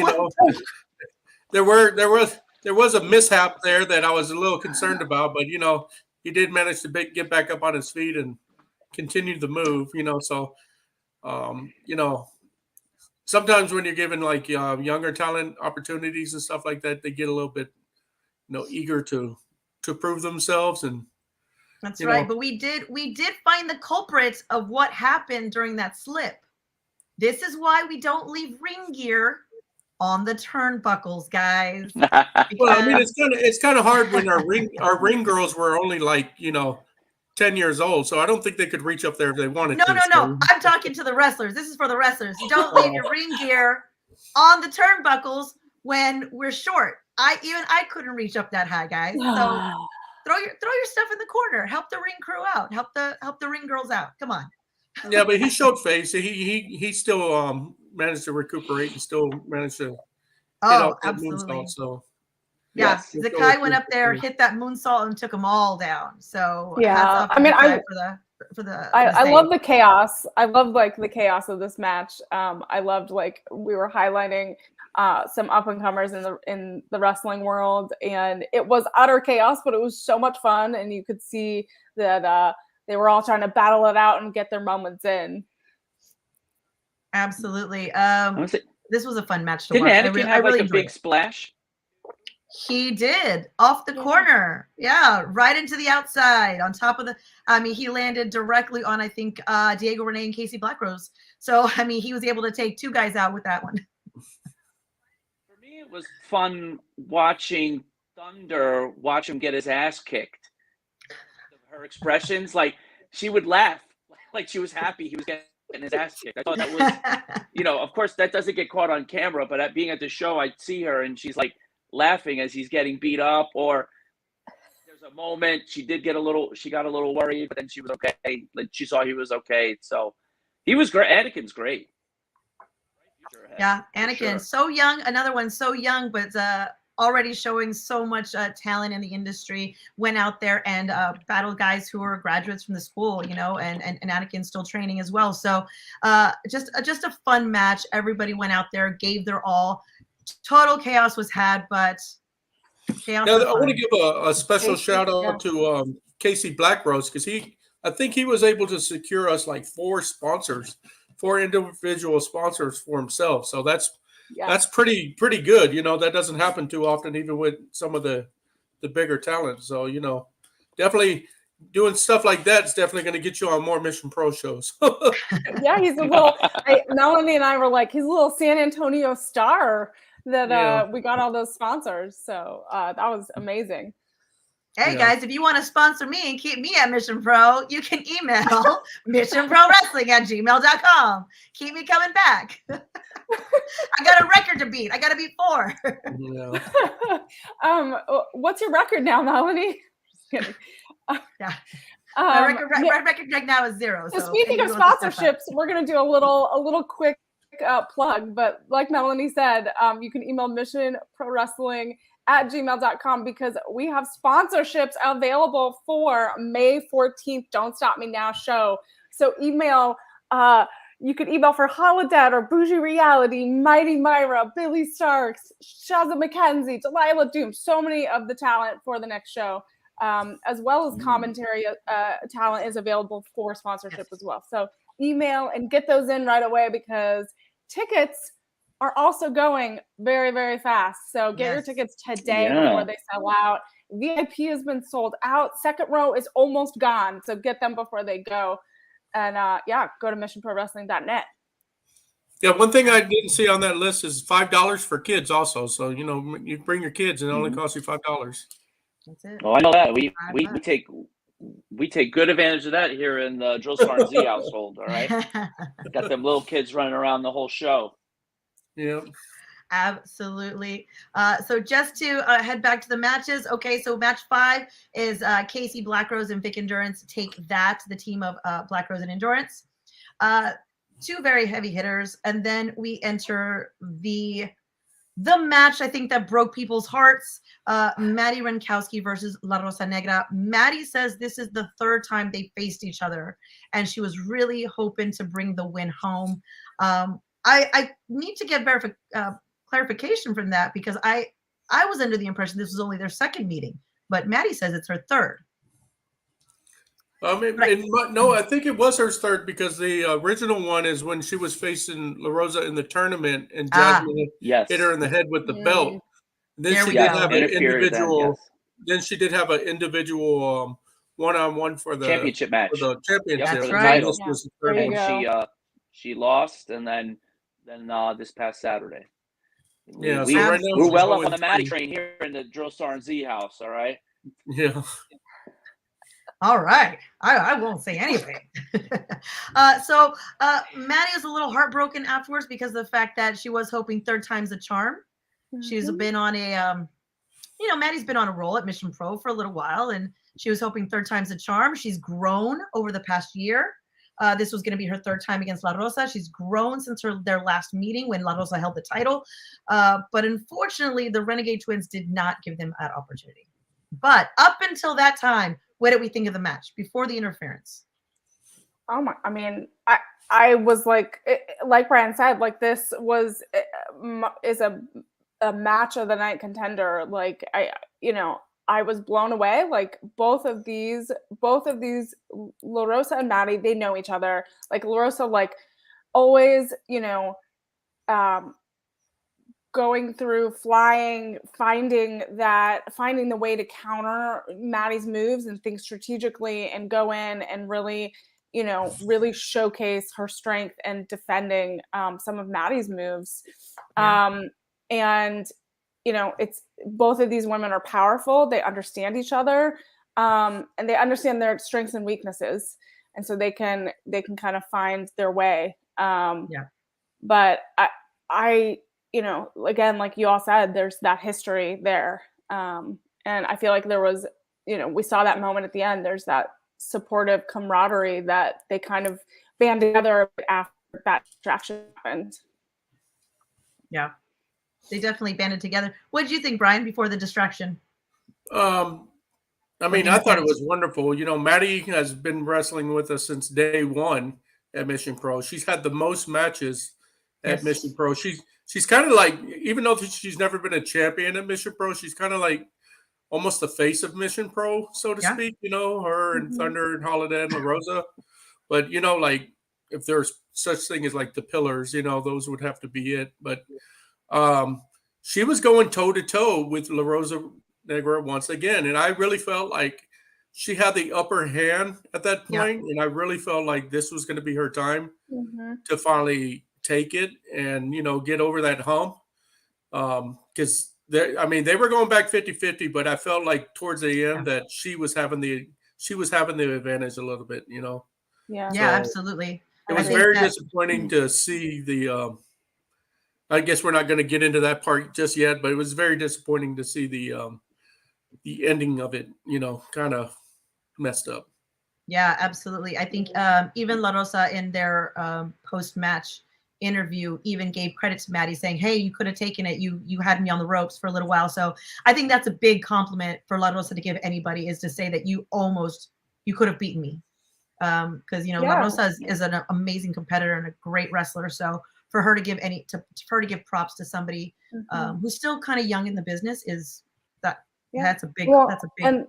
There was a mishap there that I was a little concerned about, but he did manage to get back up on his feet and continue the move. So sometimes when you're given like younger talent opportunities and stuff like that, they get a little bit eager to prove themselves. And that's right. But we did find the culprits of what happened during that slip. This is why we don't leave ring gear on the turnbuckles, guys. Well, I mean, Because- it's kind of hard when our ring girls were only like 10 years old, so I don't think they could reach up there if they wanted to. No. I'm talking to the wrestlers. This is for the wrestlers. You don't leave your ring gear on the turnbuckles when we're short. I couldn't reach up that high, guys. So throw your stuff in the corner. Help the ring crew out. Help the ring girls out. Come on. Yeah, but he showed face. He still managed to recuperate and still managed to hit off that absolutely. moonsault. So Yeah, Yes. Zakai went up there, hit that moonsault, and took them all down. So Yeah, hats off to I mean, Zakai I love the chaos. I love like the chaos of this match. I loved like we were highlighting some up and comers in the wrestling world, and it was utter chaos, but it was so much fun, and you could see that they were all trying to battle it out and get their moments in. Absolutely. Say, this was a fun match to didn't watch. Anakin have really like a big splash? He did off the corner. Yeah, right into the outside on top of the. I mean, he landed directly on I think Diego Renee and Casey Blackrose. So I mean, he was able to take two guys out with that one. For me, it was fun watching Thunder watch him get his ass kicked. Her expressions, like she would laugh, like she was happy he was getting his ass kicked. I thought that was, of course that doesn't get caught on camera, but being at the show, I'd see her and she's like laughing as he's getting beat up, or there's a moment she got a little worried, but then she was okay. Like she saw he was okay. So he was great. Anakin's great. Yeah, Anakin, so young. Another one so young, but already showing so much talent in the industry. Went out there and battled guys who were graduates from the school, and Anakin's still training as well. So just a fun match. Everybody went out there, gave their all. Total chaos was had, but chaos. Now, I want to give a special shout out to Casey Blackrose, because I think he was able to secure us like 4 individual sponsors for himself. So that's pretty good. That doesn't happen too often, even with some of the bigger talent. So definitely doing stuff like that's definitely going to get you on more Mission Pro shows. Yeah, he's a little. Melanie and I were like, he's a little San Antonio star that we got all those sponsors. So that was amazing. Hey guys, if you want to sponsor me and keep me at Mission Pro, you can email missionprowrestling@gmail.com. Keep me coming back. I got a record to beat. I got to beat 4. What's your record now, Melanie? Just kidding. Yeah. My record right now is 0. So speaking of sponsorships, we're going to do a little quick plug. But like Melanie said, you can email missionprowrestling@gmail.com because we have sponsorships available for May 14th Don't Stop Me Now show. So email. You could email for Holodead or Bougie Reality, Mighty Myra, Billy Starks, Shaza McKenzie, Delilah Doom. So many of the talent for the next show. As well as commentary talent is available for sponsorship as well. So email and get those in right away because tickets are also going very, very fast. So get your tickets today before they sell out. VIP has been sold out. Second row is almost gone. So get them before they go. And go to missionprowrestling.net. Yeah, one thing I didn't see on that list is $5 for kids also. So, you bring your kids and it only costs you $5. That's it. Well, I know that. We take good advantage of that here in the Drill Smart Z household, all right? Got them little kids running around the whole show. Yeah. Absolutely. So just to head back to the matches. Okay, so match 5 is Casey Blackrose and Vic Endurance take that, the team of Blackrose and Endurance. 2 very heavy hitters. And then we enter the match, I think, that broke people's hearts. Maddie Rankowski versus La Rosa Negra. Maddie says this is the 3rd time they faced each other, and she was really hoping to bring the win home. I need to get clarification from that because I was under the impression this was only their 2nd meeting, but Maddie says it's her 3rd. No, I think it was her 3rd because the original one is when she was facing La Rosa in the tournament and Jasmine hit her in the head with the belt. Then she did have an individual. Then she did have an individual one-on-one for the championship match. For the championship. That's right. And she lost, and then this past Saturday. Yeah, We, so right now we're she's well up on the 0-3. Maddie train here in the Drill Sergeant Z house. All right. Yeah. All right. I won't say anything. So Maddie is a little heartbroken afterwards because of the fact that she was hoping third time's a charm. She's been on a, Maddie's been on a roll at Mission Pro for a little while, and she was hoping third time's a charm. She's grown over the past year. This was going to be her third time against La Rosa. She's grown since their last meeting when La Rosa held the title. But unfortunately, the Renegade Twins did not give them that opportunity. But up until that time, what did we think of the match before the interference? Oh my! I mean, I was like Brian said, like this is a match of the night contender. Like I was blown away. Like both of these La Rosa and Maddie, they know each other. Like La Rosa, like always, going through flying, finding the way to counter Maddie's moves and think strategically and go in and really, really showcase her strength and defending some of Maddie's moves. Yeah. And it's both of these women are powerful. They understand each other, and they understand their strengths and weaknesses, and so they can kind of find their way. But I again, like you all said, there's that history there, and I feel like there was, we saw that moment at the end. There's that supportive camaraderie that they kind of band together after that distraction happened. Yeah. They definitely banded together. What did you think, Brian, before the distraction? I mean, I thought it was wonderful. Maddie has been wrestling with us since day one at Mission Pro. She's had the most matches at Mission Pro. She's kind of like, even though she's never been a champion at Mission Pro, she's kind of like almost the face of Mission Pro, so to speak. Her and Thunder and Holiday and La Rosa. But like if there's such thing as like the pillars, those would have to be it. But she was going toe to toe with La Rosa Negra once again, and I really felt like she had the upper hand at that point, and I really felt like this was going to be her time to finally take it and get over that hump. Because they were going back 50-50, but I felt like towards the end that she was having the advantage a little bit. Yeah, so absolutely. It was very disappointing to see the. I guess we're not going to get into that part just yet, but it was very disappointing to see the ending of it, kind of messed up. Yeah, absolutely. I think even La Rosa in their post-match interview even gave credit to Maddie, saying, hey, you could have taken it. You had me on the ropes for a little while. So I think that's a big compliment for La Rosa to give anybody, is to say that you could have beaten me. Because La Rosa is an amazing competitor and a great wrestler. So for her to give give props to somebody who's still kind of young in the business that's a big and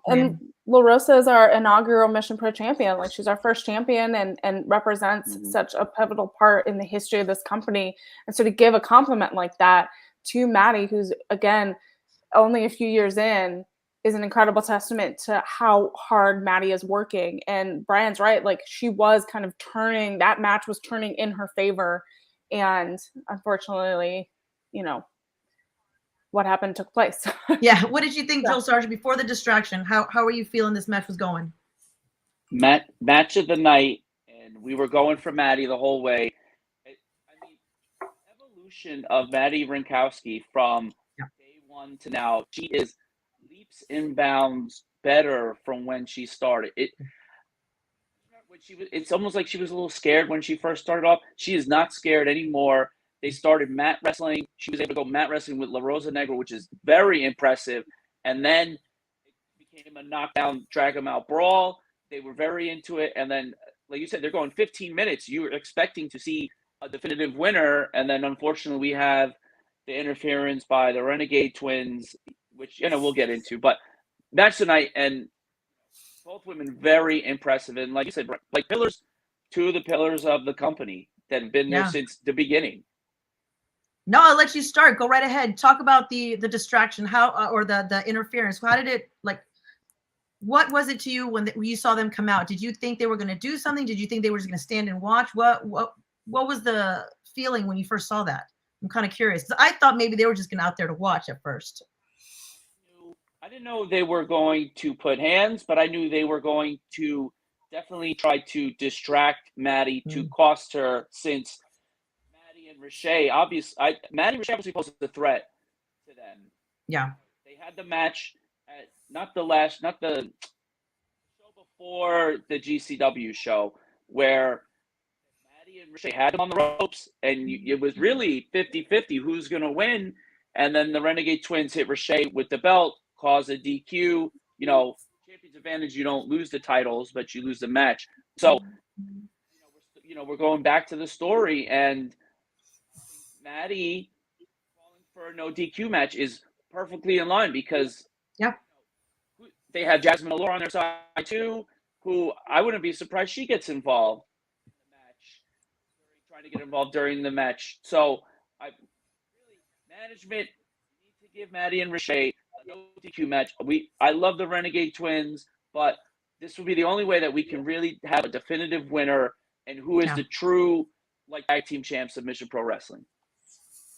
La Rosa is our inaugural Mission Pro champion. Like she's our first champion and represents such a pivotal part in the history of this company. And so to give a compliment like that to Maddie, who's again only a few years in, is an incredible testament to how hard Maddie is working. And Brian's right, like she was kind of that match was turning in her favor. And unfortunately, what happened took place. Yeah. What did you think, Drill Sergeant, before the distraction? How are you feeling this match was going? Match of the night, and we were going for Maddie the whole way. I mean, evolution of Maddie Rankowski from day one to now, she is leaps and bounds better from when she started. It's almost like she was a little scared when she first started off. She is not scared anymore. They started mat wrestling. She was able to go mat wrestling with La Rosa Negra, which is very impressive. And then it became a knockdown, drag them out brawl. They were very into it. And then, like you said, they're going 15 minutes. You were expecting to see a definitive winner. And then, unfortunately, we have the interference by the Renegade Twins, which, we'll get into. But match tonight, and both women very impressive. And like you said, like two of the pillars of the company that have been there since the beginning. No, I'll let you start. Go right ahead. Talk about the distraction, or the interference. How did it, what was it to you when you saw them come out? Did you think they were going to do something? Did you think they were just going to stand and watch? What was the feeling when you first saw that? I'm kind of curious. I thought maybe they were just going out there to watch at first. I didn't know they were going to put hands, but I knew they were going to definitely try to distract Maddie to cost her, since Maddie and Riche, Maddie and Riche obviously posed a threat to them. Yeah. They had the match at not the show before the GCW show, where Maddie and Riche had them on the ropes, and it was really 50-50 who's going to win. And then the Renegade Twins hit Riche with the belt, cause a DQ. You know, champion's advantage, you don't lose the titles, but you lose the match. So, we're going back to the story, and Maddie falling for a no DQ match is perfectly in line, because they have Jasmine Allure on their side too, who I wouldn't be surprised she gets involved in the match, trying to get involved during the match. So management need to give Maddie and Riche a no DQ match. I love the Renegade Twins, but this would be the only way that we can really have a definitive winner and who is the true tag team champs of Mission Pro Wrestling.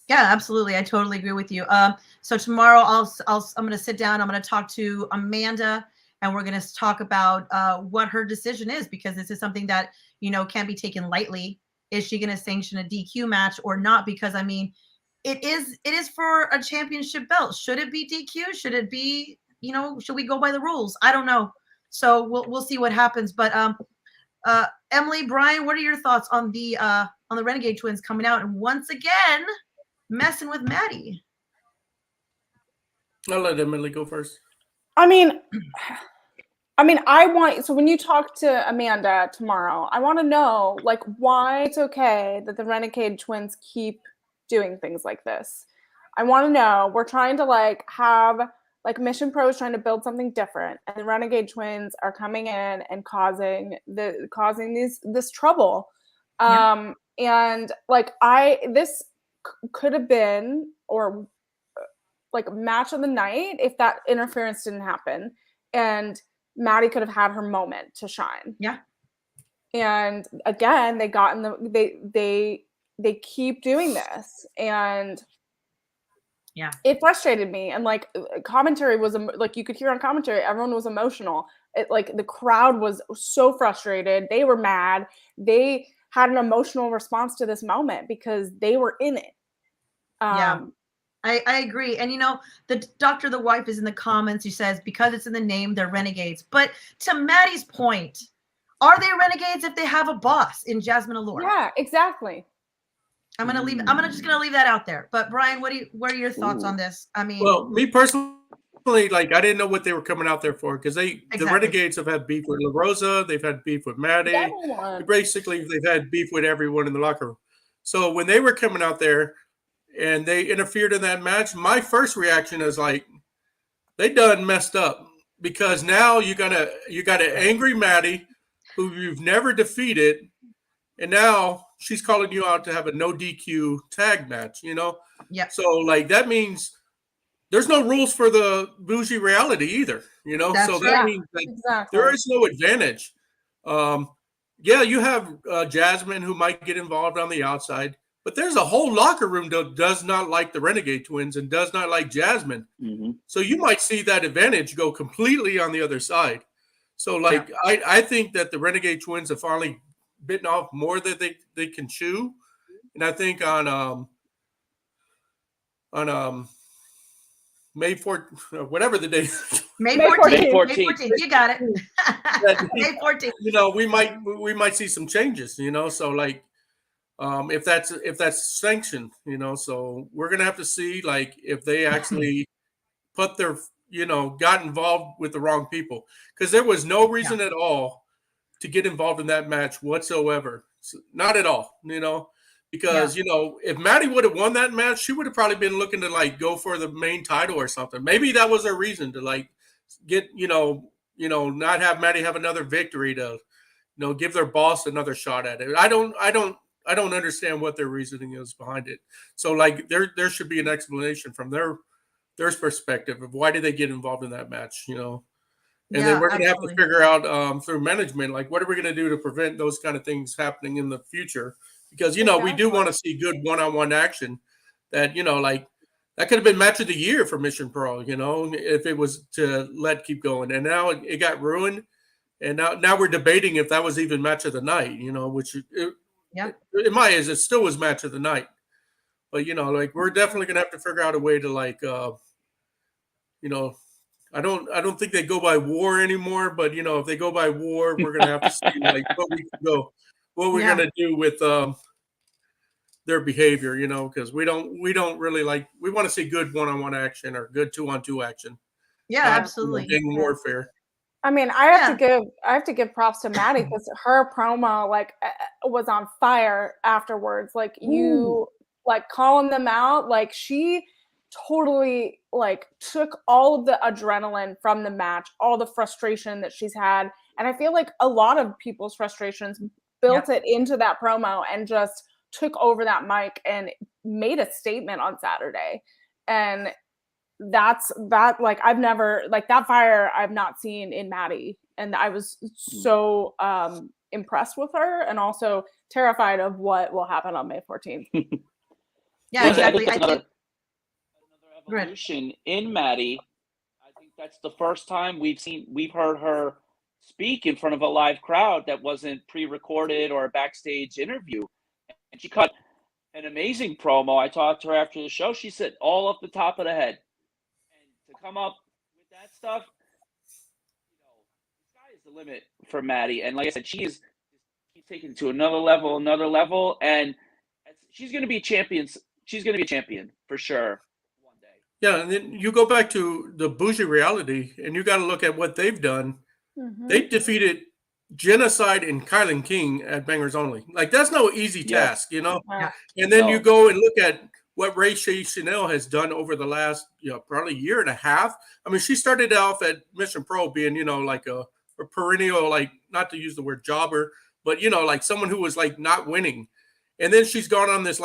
Yeah, absolutely. I totally agree with you. So tomorrow I'm going to sit down. I'm going to talk to Amanda, and we're going to talk about what her decision is, because this is something that, can't be taken lightly. Is she going to sanction a DQ match or not? Because, I mean, it is for a championship belt. Should it be DQ? Should it be, should we go by the rules? I don't know. So we'll see what happens. But Emily, Brian, what are your thoughts on the Renegade Twins coming out and once again messing with Maddie? I'll let Emily go first. I mean, so when you talk to Amanda tomorrow, I want to know why it's okay that the Renegade Twins keep doing things like this. I want to know. We're trying to have Mission Pro is trying to build something different, and the Renegade Twins are coming in and causing this trouble. And this could have been match of the night if that interference didn't happen, and Maddie could have had her moment to shine. Yeah. And again, they keep doing this, and it frustrated me. And commentary was you could hear on commentary, everyone was emotional. The crowd was so frustrated. They were mad. They had an emotional response to this moment because they were in it. I agree. And the Dr. The Wife is in the comments. He says, because it's in the name, they're renegades. But to Maddie's point, are they renegades if they have a boss in Jasmine Allure? Yeah, exactly. I'm just gonna leave that out there. But Brian, what are your thoughts on this? I mean, well, me personally, I didn't know what they were coming out there for, because the Renegades have had beef with Rosa, they've had beef with Maddie. Basically, they've had beef with everyone in the locker room. So when they were coming out there and they interfered in that match, my first reaction is they done messed up, because now you got an angry Maddie who you've never defeated, and now she's calling you out to have a no DQ tag match, Yeah. So that means there's no rules for the bougie reality either, So that means there is no advantage. You have Jasmine, who might get involved on the outside, but there's a whole locker room that does not like the Renegade Twins and does not like Jasmine. Mm-hmm. So you might see that advantage go completely on the other side. So I think that the Renegade Twins have finally bitten off more than they can chew. And I think on May 4th, whatever the day, May 14th. May 14th. You got it. May 14th. we might see some changes, so if that's sanctioned, so we're gonna have to see if they actually put their got involved with the wrong people, because there was no reason at all to get involved in that match whatsoever. Not at all, because if Maddie would have won that match, she would have probably been looking to go for the main title or something. Maybe that was her reason to get not have Maddie have another victory to give their boss another shot at it. I don't understand what their reasoning is behind it. So there should be an explanation from their perspective of why did they get involved in that match, And then we're going to have to figure out through management, what are we going to do to prevent those kind of things happening in the future? Because, we do want to see good one-on-one action. that, like that could have been match of the year for Mission Pro, if it was to keep going. And now it got ruined. And now we're debating if that was even match of the night, which in my eyes, it still was match of the night. But, like we're definitely going to have to figure out a way to I don't think they go by war anymore, but if they go by war, we're going to have to see like what we're going to do with their behavior, because we don't really we want to see good one-on-one action or good 2-on-2 action. Yeah, absolutely. Gang warfare. I mean, I have to give props to Maddie because her promo was on fire afterwards. Like you calling them out, like she totally took all of the adrenaline from the match, all the frustration that she's had, and I feel like a lot of people's frustrations built it into that promo and just took over that mic and made a statement on Saturday. And that I've never that fire I've not seen in Maddie, and I was so impressed with her and also terrified of what will happen on May 14th. Yeah, exactly. I think another evolution in Maddie. I think that's the first time we've heard her speak in front of a live crowd that wasn't pre-recorded or a backstage interview, and she cut an amazing promo. I talked to her after the show. She said all off the top of the head. To come up with that stuff, the sky is the limit for Maddie. And like I said, she's taken it to another level, and she's going to be a champion. She's going to be a champion for sure one day. Yeah, and then you go back to the Bougie Reality, and you got to look at what they've done. Mm-hmm. They defeated Genocide and Kylan King at Bangers Only. Like, that's no easy task, Yeah. And then you go and look at what Ray Chanel has done over the last, probably year and a half. I mean, she started off at Mission Pro being, like a perennial, not to use the word jobber, but, like someone who was not winning. And then she's gone on this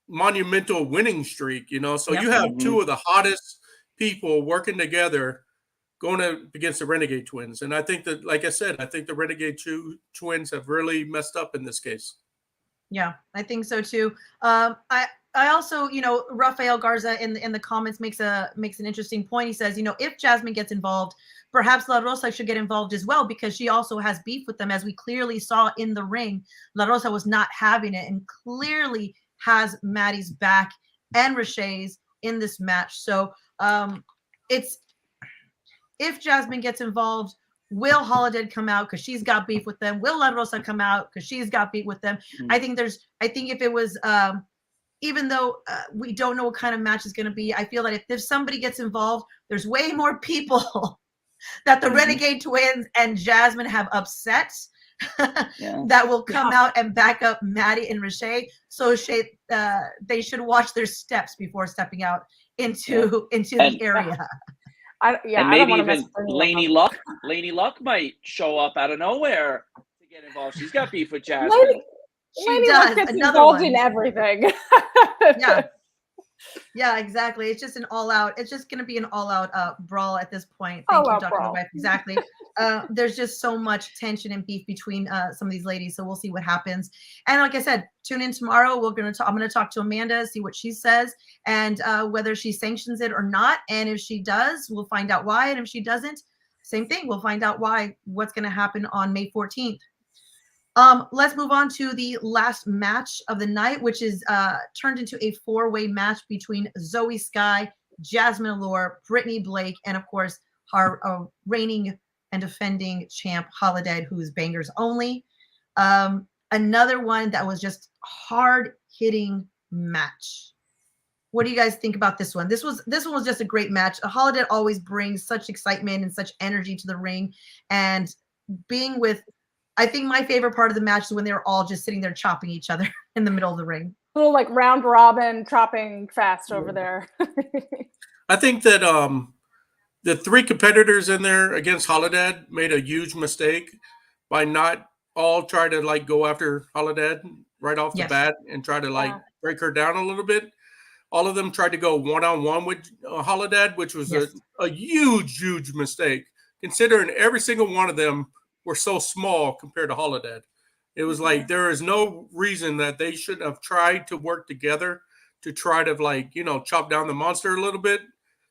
monumental winning streak, So you have two of the hottest people working together going against the Renegade Twins. And I think that, like I said, the Renegade Twins have really messed up in this case. Yeah, I think so too. I also, Rafael Garza in the comments makes an interesting point. He says, if Jasmine gets involved, perhaps La Rosa should get involved as well, because she also has beef with them, as we clearly saw in the ring. La Rosa was not having it and clearly has Maddie's back and Riché's in this match. So if Jasmine gets involved, will Holiday come out because she's got beef with them? Will La Rosa come out because she's got beef with them? Mm-hmm. I think if it was, even though we don't know what kind of match is going to be, I feel that if somebody gets involved, there's way more people that the Renegade Twins and Jasmine have upset that will come out and back up Maddie and Riché. So they should watch their steps before stepping out into the area. And maybe even Laney Luck might show up out of nowhere to get involved. She's got beef with Jasmine. She does. Gets involved in everything. Yeah, exactly. It's just it's just going to be an all-out brawl at this point. Thank you, Dr. Wife. Exactly. There's just so much tension and beef between some of these ladies. So we'll see what happens. And like I said, tune in tomorrow. I'm going to talk to Amanda, see what she says, and whether she sanctions it or not. And if she does, we'll find out why. And if she doesn't, same thing. We'll find out what's going to happen on May 14th. Let's move on to the last match of the night, which is turned into a 4-way match between Zoe Sky, Jasmine Allure, Brittany Blake, and of course our reigning and defending champ Holiday, who is Bangers Only. Another one that was just hard-hitting match. What do you guys think about this one? This one was just a great match. Holiday always brings such excitement and such energy to the ring, and being with. I think my favorite part of the match is when they were all just sitting there chopping each other in the middle of the ring. A little round robin chopping fast over there. I think that the 3 competitors in there against Holiday made a huge mistake by not all try to go after Holiday right off the bat and try to break her down a little bit. All of them tried to go one-on-one with Holiday, which was a huge mistake, considering every single one of them were so small compared to Holiday. It was there is no reason that they shouldn't have tried to work together to try to like, chop down the monster a little bit,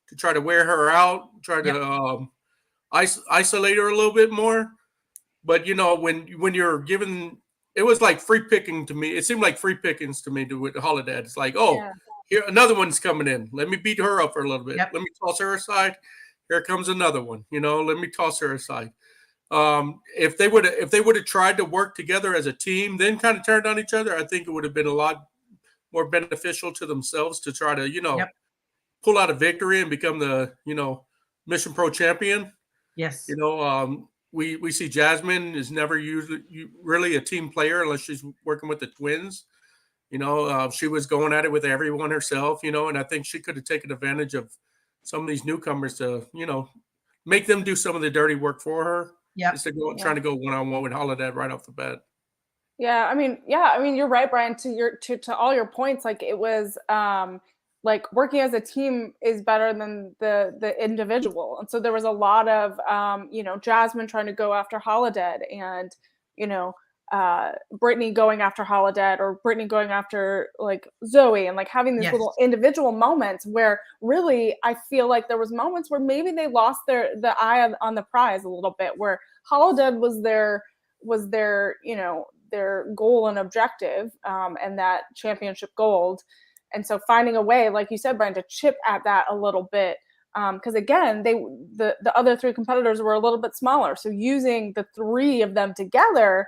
to try to wear her out, try to isolate her a little bit more. But when you're given, it was like free picking to me. It seemed like free pickings to me with Holiday. It's like, here another one's coming in. Let me beat her up for a little bit. Let me toss her aside. Here comes another one. Let me toss her aside. If they would have tried to work together as a team, then kind of turned on each other, I think it would have been a lot more beneficial to themselves to try to pull out a victory and become the Mission Pro champion. Yes. We see Jasmine is never usually really a team player unless she's working with the twins. She was going at it with everyone herself. And I think she could have taken advantage of some of these newcomers to make them do some of the dirty work for her. Instead of trying to go one-on-one with Holiday right off the bat. Yeah, I mean, you're right, Brian. To all your points, like it was, like working as a team is better than the individual, and so there was a lot of, Jasmine trying to go after Holiday, and Brittany going after Holiday, or Brittany going after like Zoe, and like having these little individual moments where really I feel like there was moments where maybe they lost the eye on the prize a little bit, where Holiday was their their goal and objective, and that championship gold. And so finding a way, like you said, Brian, to chip at that a little bit. Because again, the other three competitors were a little bit smaller. So using the three of them together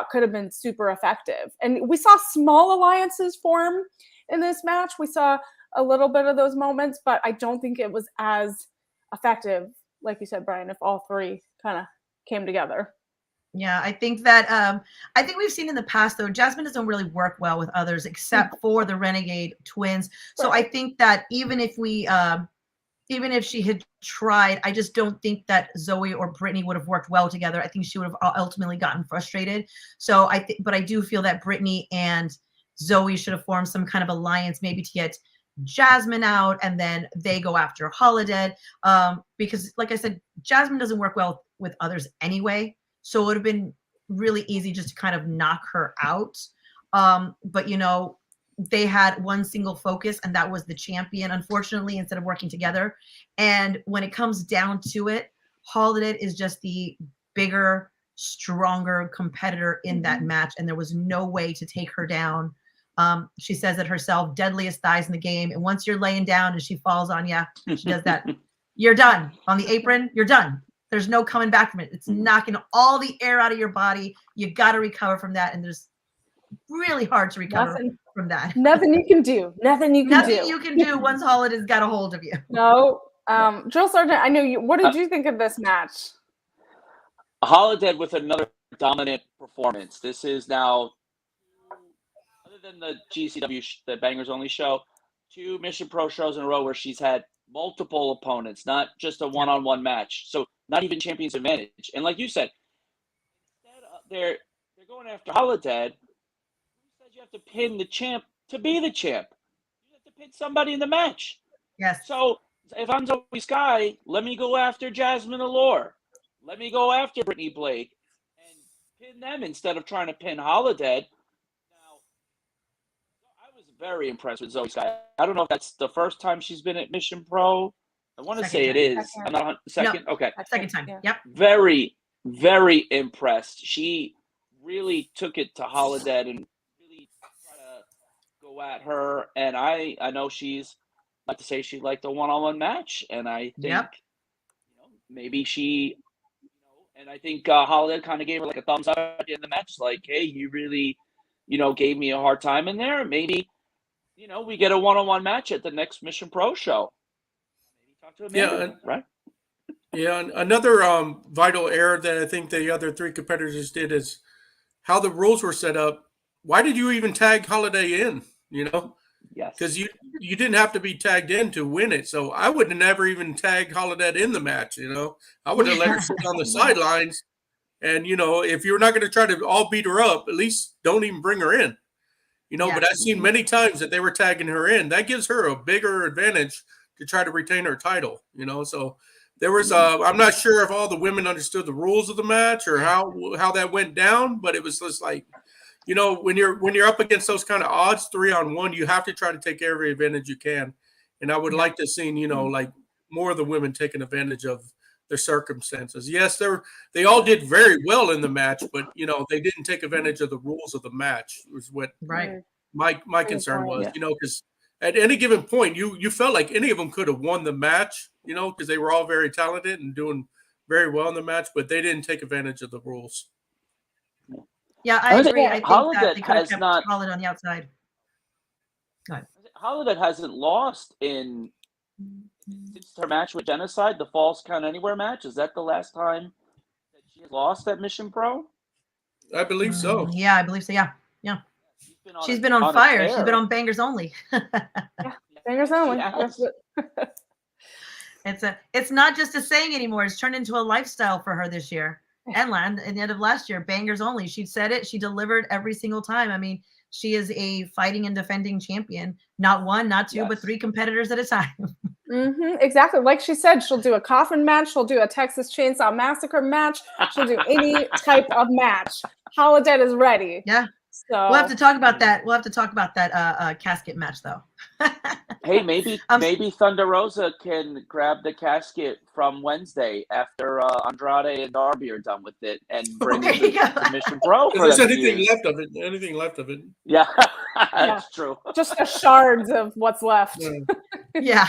could have been super effective. And we saw small alliances form in this match. We saw a little bit of those moments, but I don't think it was as effective, like you said, Brian, if all three kind of came together. Yeah, I think that I think we've seen in the past, though, Jasmine doesn't really work well with others except for the Renegade twins. So I think that even if she had tried, I just don't think that Zoe or Brittany would have worked well together. I think she would have ultimately gotten frustrated. So but I do feel that Brittany and Zoe should have formed some kind of alliance, maybe to get Jasmine out, and then they go after Holiday. Because like I said, Jasmine doesn't work well with others anyway. So it would have been really easy just to kind of knock her out. But, they had one single focus, and that was the champion, unfortunately, instead of working together. And when it comes down to it, Holiday is just the bigger, stronger competitor in that match, and there was no way to take her down. She says it herself, deadliest thighs in the game. And once you're laying down and she falls on you, she does that. You're done. On the apron, you're done. There's no coming back from it. It's knocking all the air out of your body. You got to recover from that. And there's really hard to recover from that. Nothing you can do. Nothing you can do once Holiday's got a hold of you. No. Jill Sargent, I know you. What did you think of this match? Holiday with another dominant performance. This is now, other than the GCW, the Bangers Only show, 2 Mission Pro shows in a row where she's had multiple opponents, not just a one-on-one match. So not even champion's advantage. And like you said, they're going after Holiday. Who said you have to pin the champ to be the champ? You have to pin somebody in the match. Yes. So if I'm Zoe Sky, let me go after Jasmine Allure. Let me go after Brittany Blake and pin them instead of trying to pin Holiday. Now, I was very impressed with Zoe Sky. I don't know if that's the first time she's been at Mission Pro. I want to say it is. I'm not second. No, okay. Second time. Yep. Very, very impressed. She really took it to Holiday and really tried to go at her. And I know she's like to say she liked a one-on-one match, and I think maybe she. And I think Holiday kind of gave her like a thumbs up at the end of the match, like, hey, you really, gave me a hard time in there. Maybe, we get a one-on-one match at the next Mission Pro show. Maybe talk to Amanda, right? Yeah, another vital error that I think the other 3 competitors did is how the rules were set up. Why did you even tag Holiday in, Yes. Because you didn't have to be tagged in to win it. So I would have never even tagged Holiday in the match, I would have let her sit on the sidelines. And, if you're not going to try to all beat her up, at least don't even bring her in. But I've seen many times that they were tagging her in. That gives her a bigger advantage to try to retain her title, So there was I'm not sure if all the women understood the rules of the match or how that went down, but it was just like, you know, when you're up against those kind of odds, 3-on-1, you have to try to take every advantage you can. And I would like to see, you know, like more of the women taking advantage of their circumstances. Yes, they all did very well in the match, but you know, they didn't take advantage of the rules of the match. Was what my concern was, you know, because at any given point, you felt like any of them could have won the match, you know, because they were all very talented and doing very well in the match, but they didn't take advantage of the rules. Yeah, I agree. I think that they could have has kept not Holland on the outside. Go ahead. Holiday hasn't lost since her match with Genocide, the Falls Count Anywhere match. Is that the last time that she has lost at Mission Pro? I believe so. Yeah, I believe so. Yeah. She's been on fire. She's been on Bangers Only. Bangers Only. It's not just a saying anymore. It's turned into a lifestyle for her this year. And at the end of last year, Bangers Only. She said it. She delivered every single time. I mean, she is a fighting and defending champion. Not one, not two, but 3 competitors at a time. Exactly. Like she said, she'll do a coffin match. She'll do a Texas Chainsaw Massacre match. She'll do any type of match. Holiday is ready. Yeah. So we'll have to talk about that. We'll have to talk about that casket match, though. Hey, maybe Thunder Rosa can grab the casket from Wednesday after Andrade and Darby are done with it and bring it to Mission Pro. If there's anything left of it. Yeah, that's true. Just the shards of what's left. Yeah.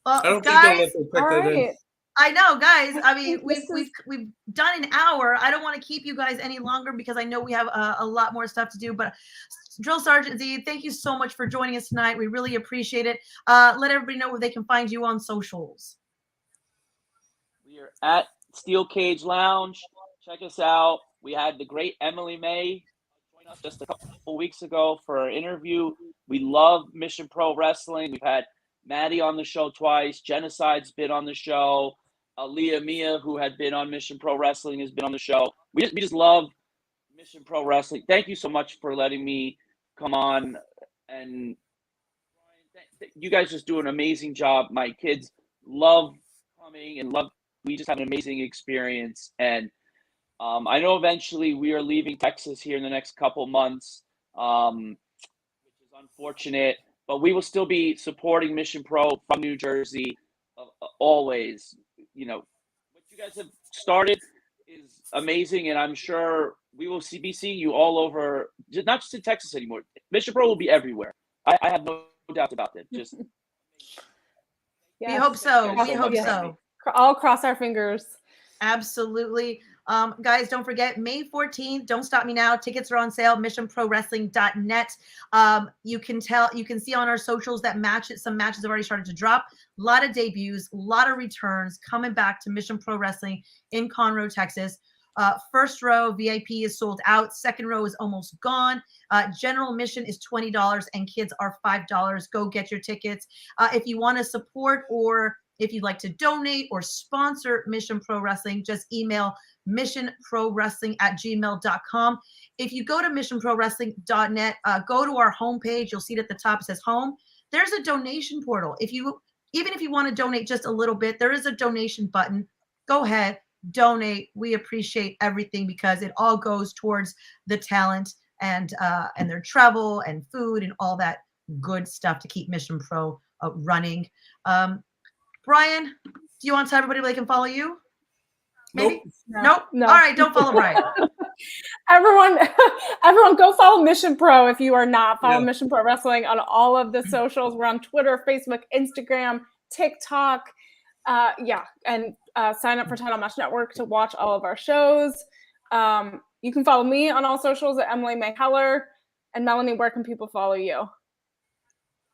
Well, I don't guys, think they'll let them pick that in. I know, guys. I mean, we've done an hour. I don't want to keep you guys any longer because I know we have a lot more stuff to do. But Drill Sergeant Z, thank you so much for joining us tonight. We really appreciate it. Let everybody know where they can find you on socials. We are at Steel Cage Lounge. Check us out. We had the great Emily Mae join us just a couple weeks ago for our interview. We love Mission Pro Wrestling. We've had Maddie on the show twice. Genocide's been on the show. Leah Mia, who had been on Mission Pro Wrestling, has been on the show. We just love Mission Pro Wrestling. Thank you so much for letting me come on. And you guys just do an amazing job. My kids love coming and we just have an amazing experience. And I know eventually we are leaving Texas here in the next couple months, which is unfortunate. But we will still be supporting Mission Pro from New Jersey always. You know, what you guys have started is amazing, and I'm sure we will be seeing you all over, not just in Texas anymore. Mission Pro will be everywhere. I have no doubt about that. Just we hope so. We hope so. All cross our fingers. Absolutely. Guys, don't forget May 14th. Don't Stop Me Now. Tickets are on sale. MissionProWrestling.net. You can see on our socials that some matches have already started to drop. A lot of debuts, a lot of returns coming back to Mission Pro Wrestling in Conroe, Texas. First row VIP is sold out. Second row is almost gone. General admission is $20 and kids are $5. Go get your tickets. If you want to support or if you'd like to donate or sponsor Mission Pro Wrestling, just email missionprowrestling@gmail.com. If you go to missionprowrestling.net, go to our homepage. You'll see it at the top. It says home. There's a donation portal. Even if you want to donate just a little bit, there is a donation button. Go ahead, donate. We appreciate everything because it all goes towards the talent and their travel and food and all that good stuff to keep Mission Pro running. Brian, do you want to tell everybody where they can follow you? Maybe? Nope. No. All right, don't follow Brian. Everyone go follow Mission Pro if you are not. Follow Mission Pro Wrestling on all of the socials. We're on Twitter, Facebook, Instagram, TikTok. And sign up for Title Match Network to watch all of our shows. You can follow me on all socials at Emily Mae Melanie. And Melanie, where can people follow you?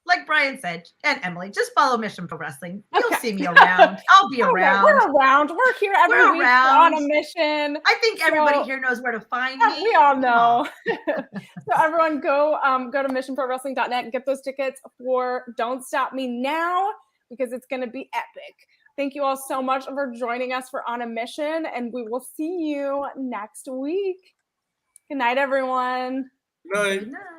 Like Brian said, and Emily, just follow Mission Pro Wrestling. You'll see me around. I'll be around. We're around. We're here every week. We're on a mission. I think everybody here knows where to find me. We all know. So everyone go to missionprowrestling.net and get those tickets for Don't Stop Me Now because it's going to be epic. Thank you all so much for joining us for On a Mission, and we will see you next week. Good night, everyone. Good night. Good night.